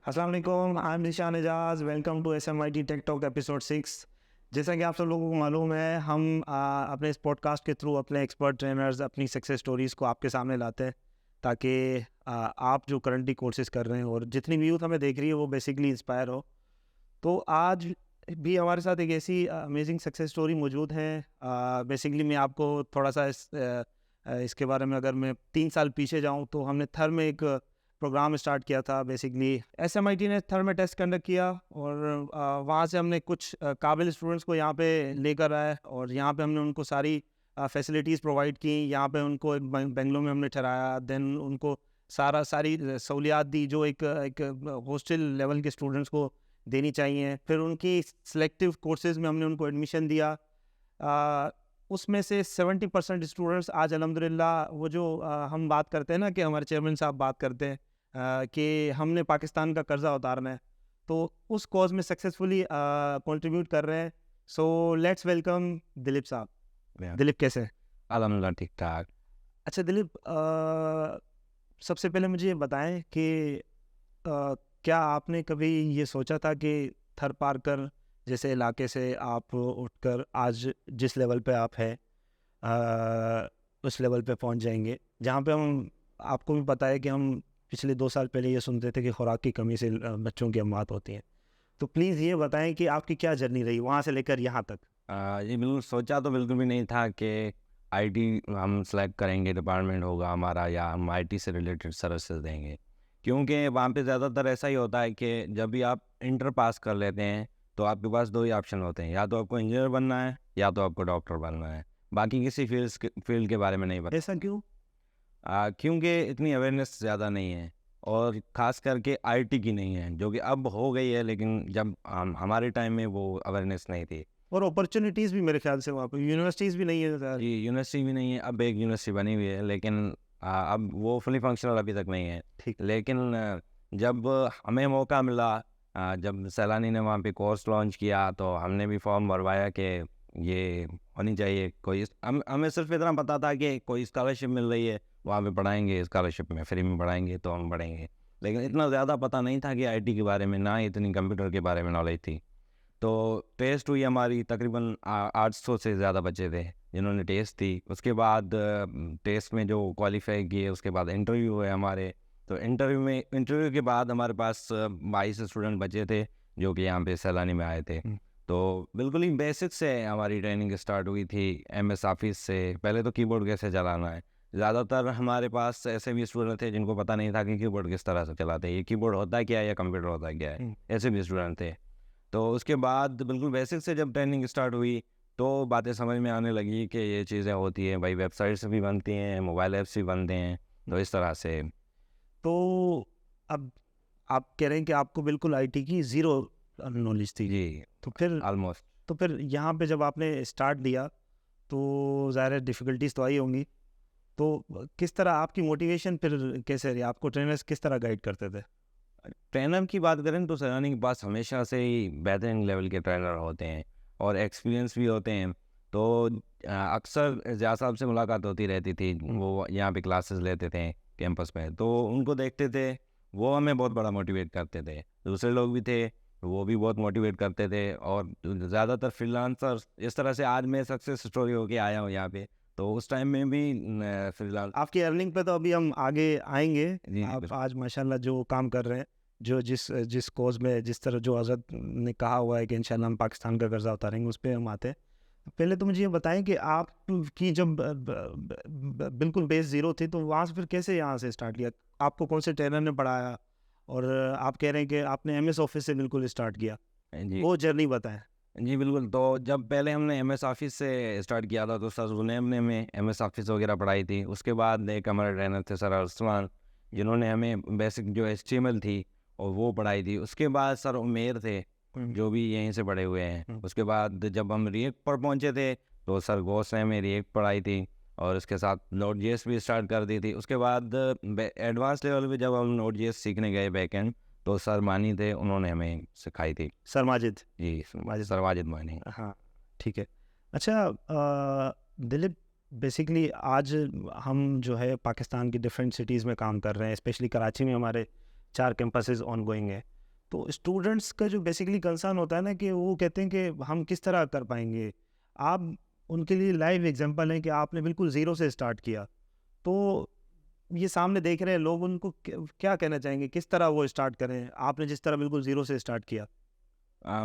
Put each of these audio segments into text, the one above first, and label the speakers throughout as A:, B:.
A: अस्सलाम वालेकुम, I am Nishan Ejaz. Welcome to SMIT tech talk episode 6। जैसा कि आप सब लोगों को मालूम है, हम अपने इस पॉडकास्ट के थ्रू अपने एक्सपर्ट ट्रेनर्स अपनी सक्सेस स्टोरीज़ को आपके सामने लाते हैं, ताकि आप जो करंटली कोर्सेज कर रहे हैं और जितनी भी यूथ हमें देख रही है वो बेसिकली इंस्पायर हो। तो आज भी हमारे साथ एक ऐसी अमेजिंग सक्सेस स्टोरी मौजूद है। बेसिकली मैं आपको थोड़ा सा इसके बारे में, अगर मैं 3 साल पीछे जाऊँ तो हमने थर में एक प्रोग्राम स्टार्ट किया था। बेसिकली SMIT ने थर में टेस्ट कंडक्ट किया और वहाँ से हमने कुछ काबिल स्टूडेंट्स को यहाँ पे लेकर आए और यहाँ पे हमने उनको सारी फैसिलिटीज़ प्रोवाइड की। यहाँ पे उनको एक बेंगलोर में हमने ठहराया, देन उनको सारी सहूलियात दी जो एक हॉस्टल लेवल के स्टूडेंट्स को देनी चाहिए। फिर उनकी सिलेक्टिव कोर्सेज़ में हमने उनको एडमिशन दिया। उसमें से 70% स्टूडेंट्स आज अल्हम्दुलिल्लाह वो जो हम बात करते हैं ना, कि हमारे चेयरमैन साहब बात करते हैं कि हमने पाकिस्तान का कर्जा उतारना है, तो उस कॉज में सक्सेसफुली कंट्रीब्यूट कर रहे हैं। सो लेट्स वेलकम दिलीप साहब। दिलीप कैसे हैं?
B: अल्हम्दुलिल्लाह ठीक ठाक।
A: अच्छा दिलीप, सबसे पहले मुझे ये बताएं कि क्या आपने कभी ये सोचा था कि थर पार कर जैसे इलाके से आप उठकर आज जिस लेवल पे आप हैं उस लेवल पे पहुंच जाएंगे, जहाँ पे हम, आपको भी पता है कि हम पिछले 2 साल पहले ये सुनते थे कि खुराक की कमी से बच्चों की अमात होती है। तो प्लीज़ ये बताएं कि आपकी क्या जर्नी रही वहाँ से लेकर यहाँ तक।
B: ये बिल्कुल सोचा तो बिल्कुल भी नहीं था कि आईटी हम सेलेक्ट करेंगे, डिपार्टमेंट होगा हमारा, या हम आईटी से रिलेटेड सर्विसेज देंगे। क्योंकि वहाँ पे ज़्यादातर ऐसा ही होता है कि जब भी आप इंटर पास कर लेते हैं तो आपके पास दो ही ऑप्शन होते हैं, या तो आपको इंजीनियर बनना है या तो आपको डॉक्टर बनना है। बाकी किसी फील्ड के बारे में नहीं पता।
A: ऐसा क्यों?
B: क्योंकि इतनी अवेयरनेस ज़्यादा नहीं है, और ख़ास करके आईटी की नहीं है, जो कि अब हो गई है, लेकिन जब हमारे टाइम में वो अवेयरनेस नहीं थी।
A: और अपॉर्चुनिटीज़ भी मेरे ख्याल से वहाँ पर यूनिवर्सिटीज़ भी नहीं है सर।
B: जी, यूनिवर्सिटी भी नहीं है। अब एक यूनिवर्सिटी बनी हुई है, लेकिन अब वो फुली फंक्शनल अभी तक नहीं है।
A: ठीक।
B: लेकिन जब हमें मौका मिला, जब सैलानी ने वहाँ पे कोर्स लॉन्च किया, तो हमने भी फॉर्म भरवाया कि ये होनी चाहिए कोई। हमें सिर्फ इतना पता था कि कोई स्कॉलरशिप मिल रही है, वहाँ पे पढ़ाएंगे, स्कॉलरशिप में फ्री में पढ़ाएंगे तो हम पढ़ेंगे। लेकिन इतना ज़्यादा पता नहीं था कि आईटी के बारे में, ना इतनी कंप्यूटर के बारे में नॉलेज थी। तो टेस्ट हुई हमारी, तकरीबन 800 से ज़्यादा बच्चे थे जिन्होंने टेस्ट दी। उसके बाद टेस्ट में जो क्वालिफाई किए, उसके बाद इंटरव्यू हुए हमारे। तो इंटरव्यू के बाद हमारे पास 22 स्टूडेंट बचे थे जो कि यहाँ पे सैलानी में आए थे। तो बिल्कुल ही बेसिक से हमारी ट्रेनिंग स्टार्ट हुई थी। MS ऑफिस से पहले तो कीबोर्ड कैसे चलाना है। ज़्यादातर हमारे पास ऐसे भी स्टूडेंट थे जिनको पता नहीं था कि कीबोर्ड किस तरह से चलाते हैं, ये कीबोर्ड होता है क्या है या कंप्यूटर होता है क्या है। ऐसे भी स्टूडेंट थे। तो उसके बाद बिल्कुल बेसिक से जब ट्रेनिंग स्टार्ट हुई तो बातें समझ में आने लगी कि ये चीज़ें होती हैं भाई, वेबसाइट्स भी बनती हैं, मोबाइल ऐप्स भी बनते हैं। तो इस तरह से।
A: तो अब आप कह रहे हैं कि आपको बिल्कुल आईटी की ज़ीरो नॉलेज थी।
B: जी,
A: तो फिर
B: ऑलमोस्ट।
A: तो फिर यहाँ पे जब आपने स्टार्ट दिया तो ज़ाहिर है डिफ़िकल्टीज़ तो आई होंगी। तो किस तरह आपकी मोटिवेशन फिर कैसे रही? आपको ट्रेनर्स किस तरह गाइड करते थे?
B: ट्रेनर की बात करें तो सैलानी के पास हमेशा से ही बेहतरीन लेवल के ट्रेनर होते हैं और एक्सपीरियंस भी होते हैं। तो अक्सर एजाज साहब से मुलाकात होती रहती थी, वो यहाँ पे क्लासेस लेते थे कैंपस में, तो उनको देखते थे, वो हमें बहुत बड़ा मोटिवेट करते थे। दूसरे लोग भी थे, वो भी बहुत मोटिवेट करते थे। और ज़्यादातर फ्रीलांसर, इस तरह से आज मैं सक्सेस स्टोरी होके आया हूँ यहाँ पे, तो उस टाइम में भी फ्रीलांस।
A: आपकी अर्निंग पे तो अभी हम आगे आएँगे।
B: जी
A: आप
B: बिल्कुल।
A: आज माशाल्लाह जो काम कर रहे हैं, जो जिस कॉज़ में, जिस तरह जो हज़रत ने कहा हुआ है कि इंशाल्लाह हम पाकिस्तान का कर्ज़ा उतारेंगे, उस पे हम आते हैं। पहले तो मुझे ये बताएँ कि आपकी जब बिल्कुल बेस ज़ीरो थी, तो वहाँ से फिर कैसे यहाँ से स्टार्ट किया? आपको कौन से ट्रेनर ने पढ़ाया? और आप कह रहे हैं कि आपने MS ऑफ़िस से बिल्कुल स्टार्ट किया,
B: जी
A: वो जर्नी बताएँ।
B: जी बिल्कुल। तो जब पहले हमने MS ऑफिस से स्टार्ट किया था तो सर जुनैब ने हमें MS ऑफिस वगैरह पढ़ाई थी। उसके बाद एक हमारे ट्रेनर थे सर अरसलान, जिन्होंने हमें बेसिक जो HTML थी और वो पढ़ाई थी। उसके बाद सर उमेर थे, जो भी यहीं से पढ़े हुए हैं। उसके बाद जब हम रिएक्ट पर पहुंचे थे तो सर घोष ने हमें रिएक्ट पढ़ाई थी, और इसके साथ Node.js भी स्टार्ट कर दी थी। उसके बाद एडवांस लेवल पे जब हम Node.js सीखने गए बैकएंड, तो सर मानी थे, उन्होंने हमें सिखाई थी।
A: सर माजिद।
B: जी,
A: माजिद।
B: सर वाजिद मानी।
A: हाँ, ठीक है। अच्छा दिलीप, बेसिकली आज हम जो है पाकिस्तान की डिफरेंट सिटीज़ में काम कर रहे हैं, स्पेशली कराची में हमारे 4 कैंपसेस ऑन गोइंग है। तो स्टूडेंट्स का जो बेसिकली कंसर्न होता है ना कि वो कहते हैं कि हम किस तरह कर पाएंगे, आप उनके लिए लाइव एग्जांपल हैं कि आपने बिल्कुल ज़ीरो से स्टार्ट किया, तो ये सामने देख रहे हैं लोग, उनको क्या कहना चाहेंगे, किस तरह वो स्टार्ट करें, आपने जिस तरह बिल्कुल ज़ीरो से स्टार्ट किया?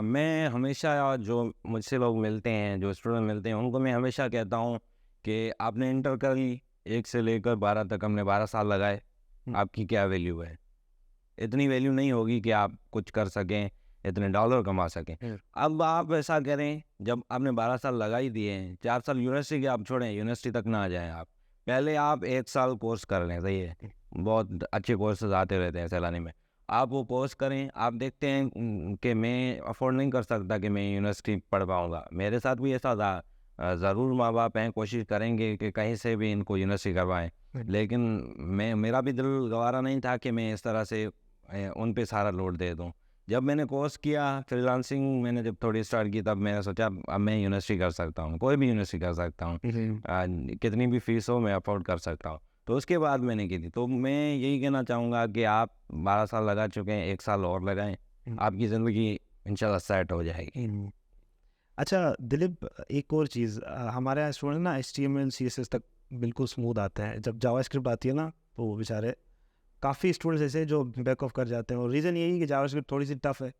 B: मैं हमेशा जो मुझसे लोग मिलते हैं, जो स्टूडेंट मिलते हैं, उनको मैं हमेशा कहता हूँ कि आपने इंटर कर ली, 1 से लेकर 12 तक हमने 12 साल लगाए, आपकी क्या वैल्यू है? इतनी वैल्यू नहीं होगी कि आप कुछ कर सकें, इतने डॉलर कमा सकें। अब आप ऐसा करें, जब आपने 12 साल लगा ही दिए हैं, 4 साल यूनिवर्सिटी के आप छोड़ें, यूनिवर्सिटी तक ना आ जाएँ आप। पहले आप 1 साल कोर्स कर लें, सही है? बहुत अच्छे कोर्सेज़ आते रहते हैं सैलानी में। आप वो कोर्स करें, आप देखते हैं कि मैं अफ़ोर्ड नहीं कर सकता कि मैं यूनिवर्सिटी पढ़ पाऊँगा। मेरे साथ भी ऐसा था। ज़रूर माँ-बाप हैं, कोशिश करेंगे कि कहीं से भी इनको यूनिवर्सिटी करवाएँ। लेकिन मेरा भी दिल गवारा नहीं था कि मैं इस तरह से उन पे सारा लोड दे दूँ। जब मैंने कोर्स किया, फ्रीलांसिंग मैंने जब थोड़ी स्टार्ट की, तब मैंने सोचा अब मैं यूनिवर्सिटी कर सकता हूँ, कोई भी यूनिवर्सिटी कर सकता हूँ। कितनी भी फ़ीस हो मैं अफ़ोर्ड कर सकता हूँ। तो उसके बाद मैंने की थी। तो मैं यही कहना चाहूँगा कि आप 12 साल लगा चुके हैं, 1 साल और लगाएँ, आपकी ज़िंदगी इंशाल्लाह सेट हो जाएगी।
A: अच्छा दिलीप, एक और चीज़, हमारे यहाँ स्टूडेंट ना HTML CSS तक बिल्कुल स्मूथ आता है, जब जावास्क्रिप्ट आती है ना तो वो बेचारे काफ़ी स्टूडेंट्स ऐसे हैं जो बैक ऑफ कर जाते हैं, और रीज़न यही है कि जावास्क्रिप्ट थोड़ी सी टफ है।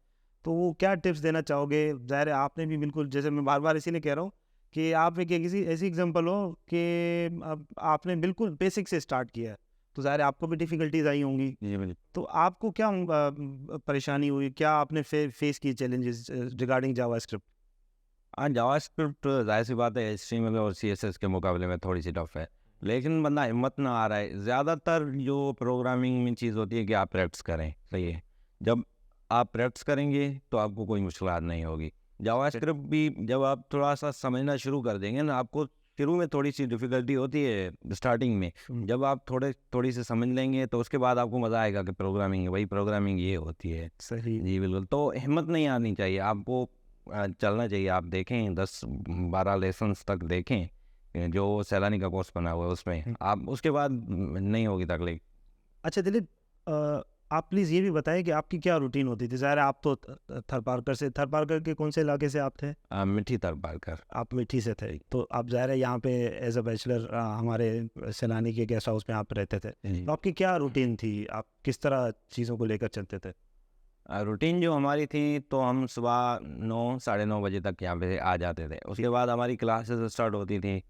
A: तो वो क्या टिप्स देना चाहोगे? ज़ाहिर है आपने भी बिल्कुल, जैसे मैं बार बार इसीलिए कह रहा हूँ कि आप एक किसी ऐसी एग्जांपल हो कि अब आपने बिल्कुल बेसिक से स्टार्ट किया है, तो ज़ाहिर है आपको भी डिफ़िकल्टीज आई होंगी।
B: जी, बिल्कुल।
A: तो आपको क्या परेशानी हुई, क्या आपने फेस की चैलेंजेस रिगार्डिंग जावास्क्रिप्ट?
B: जावास्क्रिप्ट ज़ाहिर-सी बात है HTML और CSS के मुकाबले में थोड़ी-सी टफ है। लेकिन बंदा हिम्मत ना आ रहा है। ज़्यादातर जो प्रोग्रामिंग में चीज़ होती है कि आप प्रैक्टिस करें, सही है। जब आप प्रैक्टिस करेंगे तो आपको कोई मुश्किलात नहीं होगी। जावास्क्रिप्ट भी जब आप थोड़ा-सा समझना शुरू कर देंगे ना, आपको शुरू में थोड़ी-सी डिफ़िकल्टी होती है स्टार्टिंग में। जब आप थोड़ी-सी समझ लेंगे तो उसके बाद आपको मज़ा आएगा कि प्रोग्रामिंग है, वही प्रोग्रामिंग ये होती है।
A: सही।
B: जी, बिल्कुल। तो हिम्मत नहीं आनी चाहिए आपको, चलना चाहिए। आप देखें 10-12 लेसन्स तक देखें, जो सैलानी का कोर्स बना हुआ है उसमें। आप उसके बाद नहीं होगी तकलीफ।
A: अच्छा दिलीप, आप प्लीज़ ये भी बताएं कि आपकी क्या रूटीन होती थी? ज़ाहिर है आप तो थरपारकर के कौन से इलाके से आप थे?
B: मिठी तरपारकर।
A: आप मिठी से थे, तो आप ज़ाहिर है यहाँ पे एज अ बैचलर हमारे सैलानी के गेस्ट हाउस में आप रहते थे,
B: जी।
A: तो आपकी क्या रूटीन थी? आप किस तरह चीज़ों को लेकर चलते थे?
B: रूटीन जो हमारी थी, तो हम सुबह 9 साढ़े 9 बजे तक यहाँ पे आ जाते थे। उसके बाद हमारी क्लासेस स्टार्ट होती थी।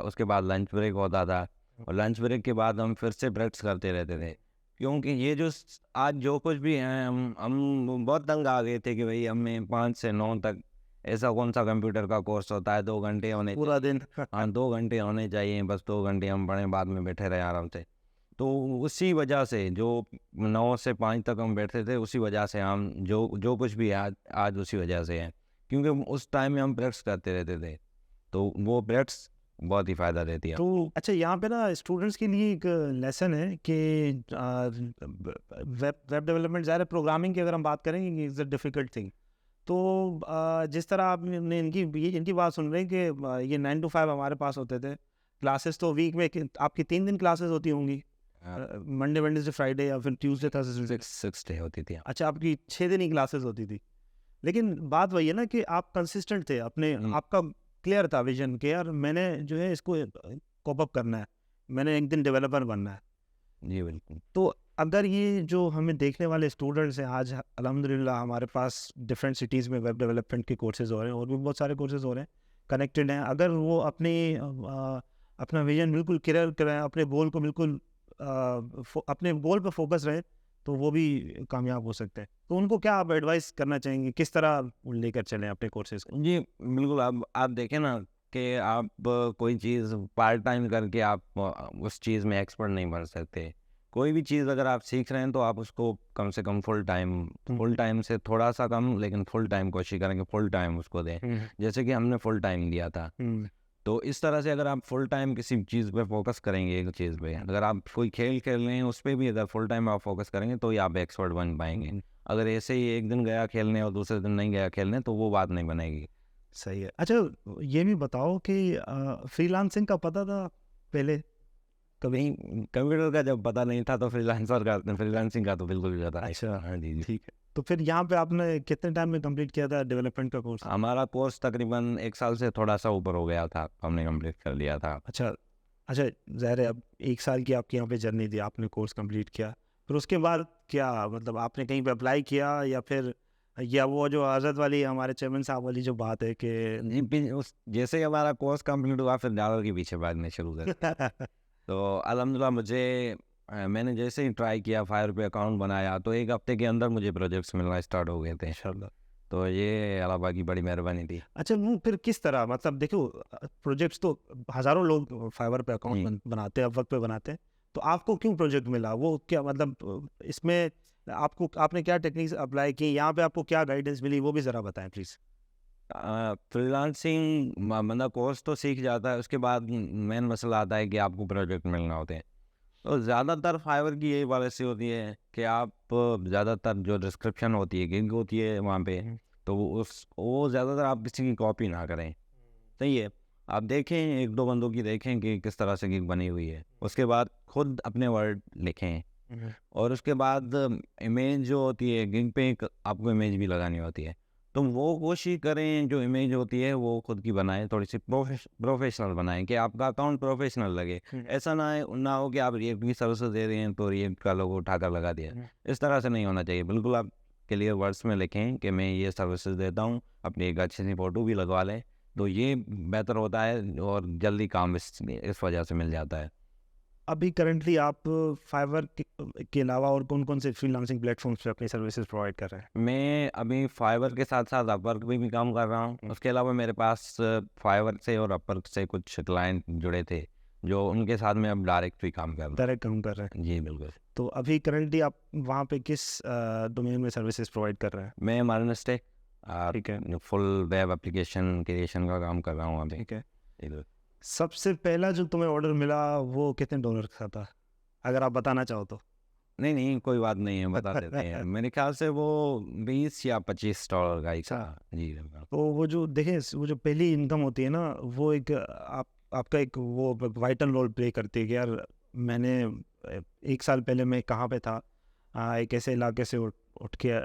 B: उसके बाद लंच ब्रेक होता था, और लंच ब्रेक के बाद हम फिर से प्रैक्टिस करते रहते थे। क्योंकि ये जो आज जो कुछ भी है, हम बहुत तंग आ गए थे कि भाई हमें 5 से 9 तक ऐसा कौन सा कंप्यूटर का कोर्स होता है, 2 घंटे होने
A: पूरा दिन?
B: हाँ, 2 घंटे होने चाहिए, बस 2 घंटे हम पढ़ें, बाद में बैठे रहें आराम से। तो उसी वजह से जो 9 से 5 तक हम बैठते थे, उसी वजह से हम जो जो कुछ भी है आज उसी वजह से है। क्योंकि उस टाइम में हम प्रैक्टिस करते रहते थे, तो वो प्रैक्टिस बहुत ही फ़ायदा देती है।
A: तो अच्छा, यहाँ पे ना स्टूडेंट्स के लिए एक लेसन है कि वेब डेवलपमेंट, ज़ाहिर है प्रोग्रामिंग की अगर हम बात करें, इज़ अ डिफ़िकल्ट थिंग। तो जिस तरह आपने इनकी बात सुन रहे हैं कि ये 9 to 5 हमारे पास होते थे, क्लासेस तो वीक में आपकी 3 दिन क्लासेस होती होंगी, मंडे वेडनेसडे फ्राइडे या फिर ट्यूसडे थर्सडे?
B: 6 डे होती थी।
A: अच्छा, आपकी 6 दिन ही क्लासेस होती थी। लेकिन बात वही है ना कि आप कंसिस्टेंट थे अपने, आपका क्लियर था विजन कि यार मैंने जो है इसको कॉप अप करना है, मैंने एक दिन डेवलपर बनना है।
B: जी, बिल्कुल।
A: तो अगर ये जो हमें देखने वाले स्टूडेंट्स हैं आज, अल्हम्दुलिल्लाह हमारे पास डिफरेंट सिटीज़ में वेब डेवलपमेंट के कोर्सेज़ हो रहे हैं, और भी बहुत सारे कोर्सेज़ हो रहे हैं, कनेक्टेड हैं। अगर वो अपना विजन बिल्कुल क्लियर करें, अपने गोल को बिल्कुल अपने गोल पर फोकस रहे, तो वो भी कामयाब हो सकते हैं। तो उनको क्या आप एडवाइस करना चाहेंगे, किस तरह लेकर चलें अपने कोर्सेज़ को?
B: जी, बिल्कुल। अब आप देखें ना कि आप कोई चीज़ पार्ट टाइम करके आप उस चीज़ में एक्सपर्ट नहीं बन सकते। कोई भी चीज़ अगर आप सीख रहे हैं, तो आप उसको कम से कम फुल टाइम से थोड़ा-सा कम, लेकिन फुल टाइम कोशिश करेंगे, फुल टाइम उसको दें। जैसे कि हमने फुल टाइम दिया था। तो इस तरह से अगर आप फुल टाइम किसी चीज़ पे फोकस करेंगे, एक चीज़ पे, अगर आप कोई खेल खेल रहे हैं, उस पे भी अगर फुल टाइम आप फोकस करेंगे, तो ही आप एक्सपर्ट बन पाएँगे। अगर ऐसे ही एक दिन गया खेलने और दूसरे दिन नहीं गया खेलने, तो वो बात नहीं बनेगी।
A: सही है। अच्छा, ये भी बताओ कि फ्रीलांसिंग का पता था पहले कभी?
B: नहीं, कंप्यूटर का जब पता नहीं था, तो फ्रीलांसिंग का तो बिल्कुल भी पता नहीं
A: अच्छा,
B: था। हाँ जी, जी।
A: ठीक है। तो फिर यहाँ पे आपने कितने टाइम में कंप्लीट किया था डेवलपमेंट का कोर्स?
B: हमारा कोर्स तकरीबन 1 साल से थोड़ा सा ऊपर हो गया था, हमने कंप्लीट कर लिया था।
A: अच्छा, अच्छा, ज़ाहिर है अब 1 साल की आपकी यहाँ पे जर्नी थी, आपने कोर्स कंप्लीट किया। फिर उसके बाद क्या मतलब आपने कहीं पे अप्लाई किया या फिर या वो जो हज़रत वाली हमारे चेयरमैन साहब वाली जो बात है कि
B: जी, फिर उस जैसे ही हमारा कोर्स कंप्लीट हुआ फिर डॉलर के पीछे भागने शुरू कर दिया। तो अल्हम्दुलिल्लाह मुझे मैंने जैसे ही ट्राई किया, फायर पे अकाउंट बनाया, तो 1 हफ्ते के अंदर मुझे प्रोजेक्ट्स मिलना स्टार्ट हो गए थे।
A: इंशाल्लाह।
B: तो ये अल्लाह पाक की बड़ी मेहरबानी थी।
A: अच्छा, वो फिर किस तरह मतलब देखो प्रोजेक्ट्स तो हज़ारों लोग फाइवर पे अकाउंट
B: जी।
A: बनाते हैं, अपवर्क पे बनाते हैं। तो आपको क्यों प्रोजेक्ट मिला? वो क्या मतलब इसमें आपको आपने क्या टेक्निक्स अप्लाई की? यहाँ पे आपको क्या गाइडेंस मिली वो भी ज़रा बताएँ प्लीज़?
B: फ्रीलांसिंग मतलब कोर्स तो सीख जाता है, उसके बाद मेन मसला आता है कि आपको प्रोजेक्ट मिलना होते हैं। तो ज़्यादातर फाइवर की यही पॉलिसी होती है कि आप ज़्यादातर जो डिस्क्रिप्शन होती है, गिग होती है वहाँ पे, तो वो ज़्यादातर आप किसी की कॉपी ना करें। सही है, आप देखें 1-2 बंदों की देखें कि किस तरह से गिग बनी हुई है, उसके बाद खुद अपने वर्ड लिखें और उसके बाद इमेज जो होती है गिग पे एक आपको इमेज भी लगानी होती है। तो वो कोशिश करें जो इमेज होती है वो खुद की बनाएं, थोड़ी सी प्रोफेशनल बनाएं कि आपका अकाउंट प्रोफेशनल लगे। ऐसा ना हो कि आप रिएक्ट की सर्विस दे रहे हैं तो रिएक्ट का लोगो उठाकर लगा दिया। इस तरह से नहीं होना चाहिए। बिल्कुल आप क्लियर वर्ड्स में लिखें कि मैं ये सर्विसेज देता हूँ, अपनी एक अच्छी सी फ़ोटो भी लगवा लें, तो ये बेहतर होता है और जल्दी काम इस वजह से मिल जाता है।
A: अभी करंटली आप फाइवर के अलावा और कौन-कौन से फ्रीलांसिंग प्लेटफ़ॉर्म्स पे अपनी सर्विसेज़ प्रोवाइड कर रहे हैं?
B: मैं अभी फाइवर के साथ-साथ अपवर्क पे भी काम कर रहा हूँ। उसके अलावा मेरे पास फाइवर से और अपवर्क से कुछ क्लाइंट जुड़े थे, जो उनके साथ मैं अब डायरेक्ट भी काम कर रहा
A: डायरेक्ट काम कर रहे हैं।
B: हूँ। जी, बिल्कुल।
A: तो अभी करंटली आप वहाँ पे किस डोमेन में सर्विसेज़ प्रोवाइड कर रहे हैं?
B: मैं माइनस्टेक
A: ठीक है,
B: फुल वेब एप्लीकेशन क्रिएशन का काम कर रहा हूँ अभी।
A: ठीक है।
B: इधर।
A: सबसे पहला जो तुम्हें ऑर्डर मिला वो कितने डॉलर का था? अगर आप बताना चाहो तो?
B: नहीं, कोई बात नहीं है, बता देते हैं। मेरे ख्याल से वो 20 या $25 का ही
A: अच्छा।
B: था। जी, बिल्कुल।
A: तो वो जो देखें वो जो पहली इनकम होती है ना वो एक आपका एक वो वाइटल रोल प्ले करती है कि यार मैंने 1 साल पहले मैं कहाँ पे था, एक ऐसे इलाके से उठ के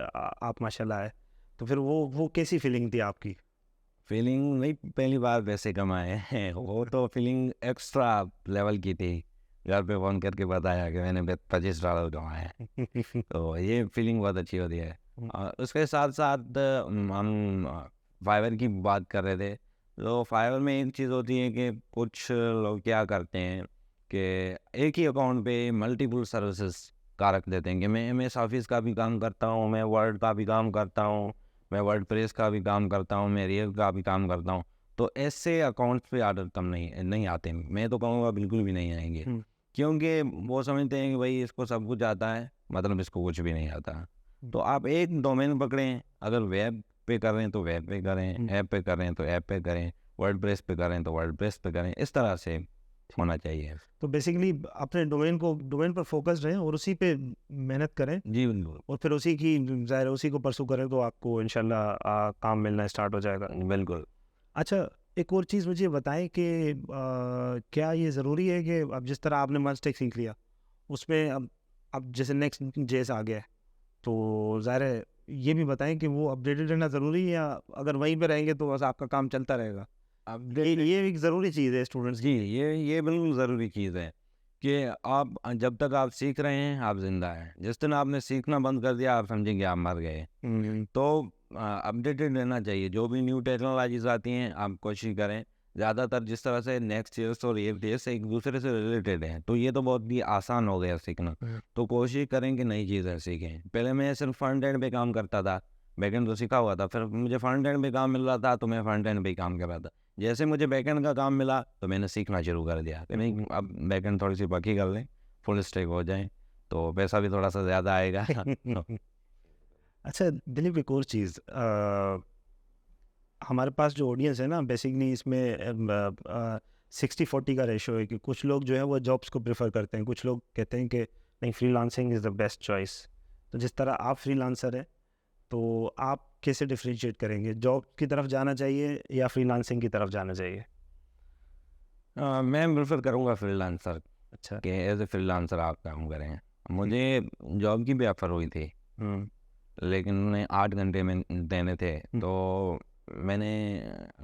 A: आप माशाल्लाह आए। तो फिर वो कैसी फीलिंग थी आपकी?
B: फीलिंग नहीं, पहली बार पैसे कमाए हैं वो तो फीलिंग एक्स्ट्रा लेवल की थी। घर पे फ़ोन करके बताया कि मैंने $25 कमाए हैं। तो ये फीलिंग बहुत अच्छी होती है। उसके साथ साथ हम फाइवर की बात कर रहे थे। तो फाइवर में एक चीज़ होती है कि कुछ लोग क्या करते हैं कि एक ही अकाउंट पे मल्टीपल सर्विसेज का रख देते हैं कि मैं MS ऑफिस का भी काम करता हूँ, मैं वर्ड का भी काम करता हूँ, मैं वर्डप्रेस का भी काम करता हूँ, मैं रिएक्ट का भी काम करता हूँ। तो ऐसे अकाउंट्स पे ऑर्डर कम नहीं आते। मैं तो कहूँगा बिल्कुल भी नहीं आएंगे, क्योंकि वो समझते हैं कि भाई इसको सब कुछ आता है, मतलब इसको कुछ भी नहीं आता। तो आप एक डोमेन पकड़ें, अगर वेब पे कर रहे हैं तो वेब पे करें, ऐप पे कर रहे हैं तो ऐप पे करें, वर्डप्रेस पे कर रहे हैं तो वर्डप्रेस पे करें, इस तरह से होना चाहिए।
A: तो बेसिकली अपने डोमेन पर फोकस रहें और उसी पे मेहनत करें
B: जी, बिल्कुल।
A: और फिर उसी की ज़ाहिर है उसी को परसू करें तो आपको इंशाल्लाह काम मिलना स्टार्ट हो जाएगा।
B: बिल्कुल।
A: अच्छा, एक और चीज़ मुझे बताएँ कि क्या ये ज़रूरी है कि अब जिस तरह आपने मस्टेक सीख लिया, उसमें अब जैसे नेक्स्ट जेस आ गया है, तो ज़ाहिर है ये भी बताएँ कि वो अपडेटेड रहना ज़रूरी है या अगर वहीं पे रहेंगे तो बस आपका काम चलता रहेगा? ये एक ज़रूरी चीज़ है स्टूडेंट्स
B: जी,
A: के लिए।
B: ये बिल्कुल ज़रूरी चीज़ है कि आप जब तक आप सीख रहे हैं, आप ज़िंदा हैं। जिस दिन आपने सीखना बंद कर दिया, आप समझें कि आप मर गए। तो अपडेटेड रहना चाहिए। जो भी न्यू टेक्नोलॉजीज़ आती हैं, आप कोशिश करें। ज़्यादातर जिस तरह से नेक्स्ट.js और react.js एक दूसरे से रिलेटेड हैं, तो ये तो बहुत ही आसान हो गया सीखना। तो कोशिश करें कि नई चीज़ें सीखें। पहले मैं सिर्फ फ्रंट एंड पे काम करता था, बैक एंड तो सीखा हुआ था। फिर मुझे फ्रंट एंड पे काम मिल रहा था, तो मैं फ्रंट एंड पे ही काम कर रहा था। जैसे मुझे बैकएंड का काम मिला तो मैंने सीखना शुरू कर दिया कि नहीं अब बैकएंड थोड़ी सी पक्की कर लें, फुल स्टैक हो जाए, तो पैसा भी थोड़ा सा ज़्यादा आएगा।
A: अच्छा दिलीप, एक और चीज़ हमारे पास जो ऑडियंस है ना बेसिकली इसमें 60-40 का रेशो है कि कुछ लोग जो है वो जॉब्स को प्रेफर करते हैं, कुछ लोग कहते हैं कि नहीं freelancing is the best choice. तो जिस तरह आप फ्रीलांसर हैं तो आप कैसे डिफरेंशिएट करेंगे, जॉब की तरफ जाना चाहिए या फ्रीलांसिंग की तरफ जाना चाहिए?
B: मैं प्रेफर करूँगा फ्रीलांसर
A: अच्छा।
B: कि एज ए फ्रीलांसर आप काम करें। मुझे जॉब की भी ऑफ़र हुई थी,
A: हम्म
B: लेकिन उन्हें 8 घंटे में देने थे, तो मैंने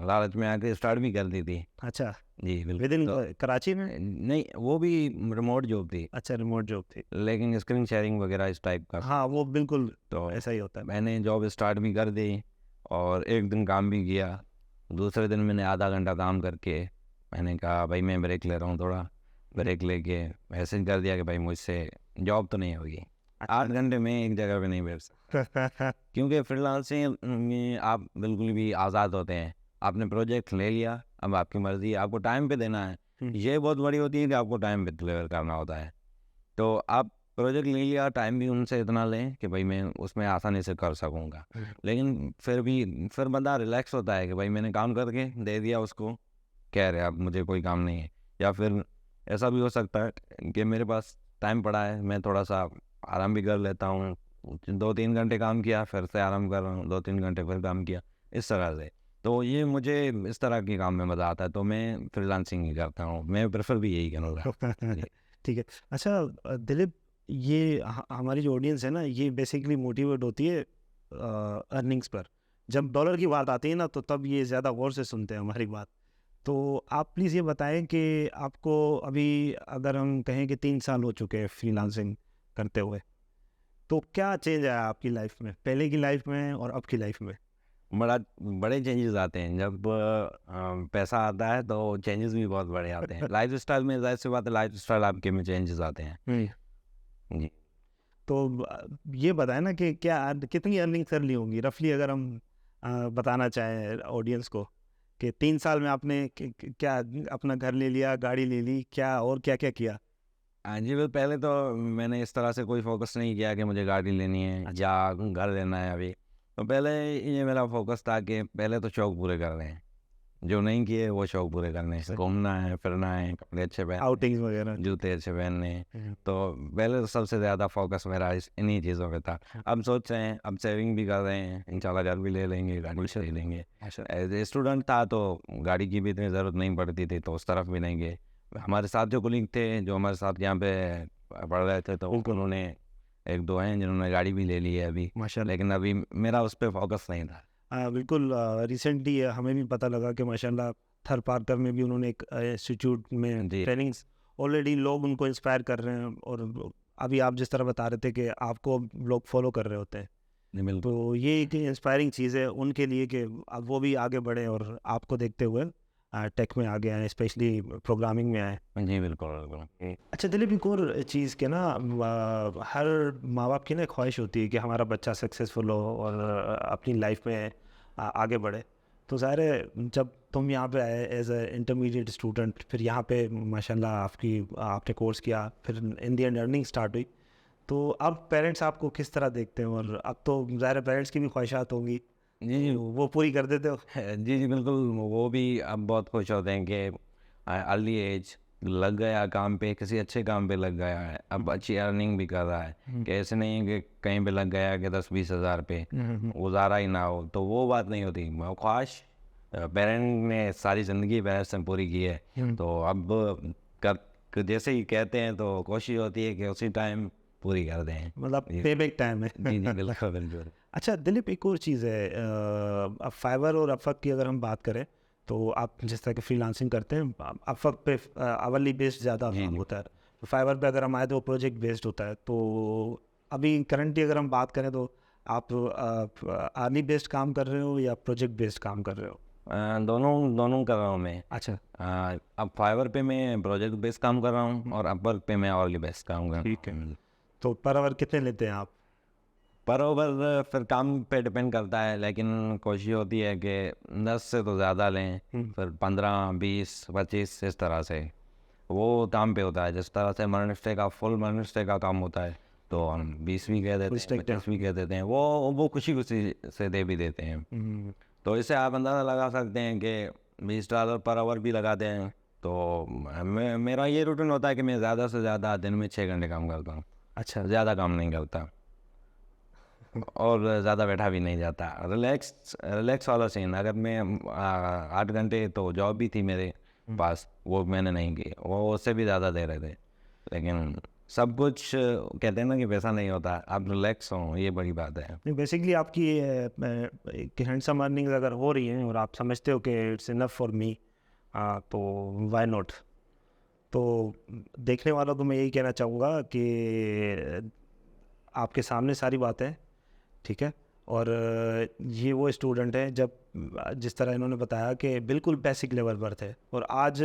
B: लालच में आके स्टार्ट भी कर दी थी।
A: अच्छा,
B: जी बिल्कुल।
A: विद इन
B: तो
A: कराची में?
B: नहीं, वो भी रिमोट जॉब थी,
A: अच्छा, रिमोट जॉब थी।
B: लेकिन स्क्रीन शेयरिंग वगैरह इस टाइप का।
A: हाँ, वो बिल्कुल
B: तो
A: ऐसा ही होता है।
B: मैंने जॉब स्टार्ट भी कर दी और एक दिन काम भी किया। दूसरे दिन मैंने आधा घंटा काम करके मैंने कहा भाई मैं ब्रेक ले रहा हूँ थोड़ा। ब्रेक लेके मैसेज कर दिया कि भाई मुझसे जॉब तो नहीं होगी, 8 घंटे में एक जगह पे नहीं बैठ सकता। क्योंकि फ्रीलांसिंग में आप बिल्कुल भी आज़ाद होते हैं। आपने प्रोजेक्ट ले लिया, अब आपकी मर्ज़ी है, आपको टाइम पे देना है। ये बहुत बड़ी होती है कि आपको टाइम पे डिलीवर करना होता है। तो आप प्रोजेक्ट ले लिया, टाइम भी उनसे इतना लें कि भाई मैं उसमें आसानी से कर सकूँगा। लेकिन फिर बंदा रिलैक्स होता है कि भाई मैंने काम करके दे दिया उसको, कह रहे अब मुझे कोई काम नहीं है। या फिर ऐसा भी हो सकता है कि मेरे पास टाइम पड़ा है, मैं थोड़ा सा आराम भी कर लेता हूँ। 2-3 घंटे काम किया, फिर से आराम कर रहा हूँ, 2-3 घंटे फिर काम किया, इस तरह से। तो ये मुझे इस तरह के काम में मज़ा आता है, तो मैं फ्रीलांसिंग ही करता हूँ। मैं प्रेफर भी यही करूँगा। जी।
A: ठीक है। अच्छा दिलीप, ये हमारी जो ऑडियंस है ना, ये बेसिकली मोटिवेट होती है अर्निंग्स पर। जब डॉलर की बात आती है ना, तो तब ये ज़्यादा गौर से सुनते हैं हमारी बात। तो आप प्लीज़ ये बताएं कि आपको अभी, अगर हम कहें कि 3 साल हो चुके हैं फ्रीलांसिंग करते हुए, तो क्या चेंज आया आपकी लाइफ में, पहले की लाइफ में और अब की लाइफ में?
B: बड़े चेंजेस आते हैं जब पैसा आता है, तो चेंजेस भी बहुत बड़े आते हैं। लाइफ स्टाइल में जाहिर सी बात है, लाइफ स्टाइल आपके में चेंजेस आते हैं। जी।
A: तो ये बताएं ना कि क्या कितनी अर्निंग कर ली होंगी रफली, अगर हम बताना चाहें ऑडियंस को कि 3 साल में आपने क्या अपना घर ले लिया, गाड़ी ले ली, क्या और क्या क्या किया?
B: हाँ जी, बिल पहले तो मैंने इस तरह से कोई फ़ोकस नहीं किया कि मुझे गाड़ी लेनी है या घर लेना है अभी। तो पहले ये मेरा फ़ोकस था कि पहले तो शौक पूरे करने हैं। जो नहीं किए वो शौक पूरे करने हैं। घूमना है, फिरना है, कपड़े अच्छे पहनने
A: आउटिंग्स
B: हैं,
A: वगैरह?
B: जूते अच्छे पहनने हैं। तो पहले तो सबसे ज़्यादा फ़ोकस मेरा इन्हीं चीज़ों पे था। अब सोच रहे हैं, अब सेविंग भी कर रहे हैं, इंशाल्लाह घर भी ले लेंगे, गाड़ी भी ले लेंगे। एज़ ए स्टूडेंट था तो गाड़ी की भी इतनी ज़रूरत नहीं पड़ती थी, तो उस तरफ भी नहीं गए। हमारे साथ जो कोलीग थे, जो हमारे साथ यहाँ पे पढ़ रहे थे, तो उन्होंने 1-2 हैं जिन्होंने गाड़ी भी ले ली है अभी।
A: माशाल्लाह।
B: लेकिन अभी मेरा उस पे फ़ोकस नहीं था।
A: बिल्कुल। रिसेंटली हमें भी पता लगा कि माशाल्लाह थर पार्कर में भी उन्होंने एक इंस्टीट्यूट में
B: जी।
A: ट्रेनिंग्स, ऑलरेडी लोग उनको इंस्पायर कर रहे हैं, और अभी आप जिस तरह बता रहे थे कि आपको लोग फॉलो कर रहे होते हैं,
B: जी, बिल्कुल।
A: तो ये एक इंस्पायरिंग चीज़ है उनके लिए कि अब वो भी आगे बढ़े और आपको देखते हुए टेक में आगे आए, स्पेशली प्रोग्रामिंग में आए।
B: जी, बिल्कुल, बिल्कुल।
A: अच्छा दिलीप, एक और चीज़ के ना, हर माँ बाप की ना ख्वाहिश होती है कि हमारा बच्चा सक्सेसफुल हो और अपनी लाइफ में आगे बढ़े। तो ज़ाहिर है जब तुम यहाँ पे आए एज ए इंटरमीडिएट स्टूडेंट, फिर यहाँ पे माशाल्लाह आपने कोर्स किया, फिर इन दी एंड अर्निंग स्टार्ट हुई, तो अब पेरेंट्स आपको किस तरह देखते हैं? और अब तो ज़ाहिर है पेरेंट्स की भी ख्वाहिशात होंगी,
B: जी, जी।
A: तो वो पूरी कर देते हो?
B: जी, जी, बिल्कुल, वो भी अब बहुत खुश होते हैं कि अर्ली एज लग गया काम पे, किसी अच्छे काम पे लग गया है, अब अच्छी अर्निंग भी कर रहा है। कि ऐसे नहीं है कि कहीं पे लग गया कि 10-20 हज़ार पे गुजारा ही ना हो, तो वो बात नहीं होती। वो ख्वाहिश पेरेंट ने सारी ज़िंदगी पेरेंट्स ने पूरी की है, तो अब जैसे ही कहते हैं तो कोशिश होती है कि उसी टाइम पूरी कर दें।
A: मतलब
B: जी।
A: पे बैक टाइम है।
B: जी, जी, बिल्कुल, बिल्कुल।
A: अच्छा दिलीप, एक और चीज़ है, अब फाइवर और अपवर्क की अगर हम बात करें, तो आप जिस तरह के फ्रीलांसिंग करते हैं, अपवर्क पे आवरली बेस्ड ज़्यादा
B: जी,
A: काम
B: जी।
A: होता है, तो फाइवर पे अगर हम आए तो प्रोजेक्ट बेस्ड होता है। तो अभी करंटली अगर हम बात करें, तो आप आर्ली बेस्ड काम कर रहे हो या प्रोजेक्ट बेस्ड काम कर रहे हो?
B: दोनों दोनों कर रहा हूँ मैं।
A: अच्छा,
B: अब फाइवर पे मैं प्रोजेक्ट बेस्ड काम कर रहा हूँ और अपवर्क पे मैं आवरली बेस्ड काम कर रहा
A: ठीक है।
B: हूँ।
A: तो पर आवर कितने लेते हैं आप?
B: पर ओवर फिर काम पे डिपेंड करता है, लेकिन कोशिश होती है कि 10 से तो ज़्यादा लें, फिर 15, 20, 25 इस तरह से। वो काम पे होता है, जिस तरह से मर्नस्टे का फुल मर्नस्टे का काम होता है तो हम 20 भी कह देते हैं, 25 भी कह देते हैं। वो खुशी खुशी से दे भी देते हैं। तो इससे आप अंदाज़ा लगा सकते हैं कि $20 पर आवर भी लगाते हैं, तो मेरा ये रूटीन होता है कि मैं ज़्यादा से ज़्यादा दिन में 6 घंटे काम करता हूँ।
A: अच्छा,
B: ज़्यादा काम नहीं करता और ज़्यादा बैठा भी नहीं जाता। रिलैक्स वाला सीन। अगर मैं 8 घंटे तो जॉब भी थी मेरे पास, वो मैंने नहीं की, वो उससे भी ज़्यादा दे रहे थे, लेकिन सब कुछ कहते हैं ना कि पैसा नहीं होता, आप रिलैक्स हो, ये बड़ी बात है।
A: नहीं, बेसिकली आपकी हैंडसम अर्निंग्स अगर हो रही हैं और आप समझते हो कि इट्स इनफ फॉर मी, तो वाई नॉट। तो देखने वालों को मैं यही कहना चाहूँगा कि आपके सामने सारी बातें, ठीक है। और ये वो स्टूडेंट हैं जब जिस तरह इन्होंने बताया कि बिल्कुल बेसिक लेवल पर थे, और आज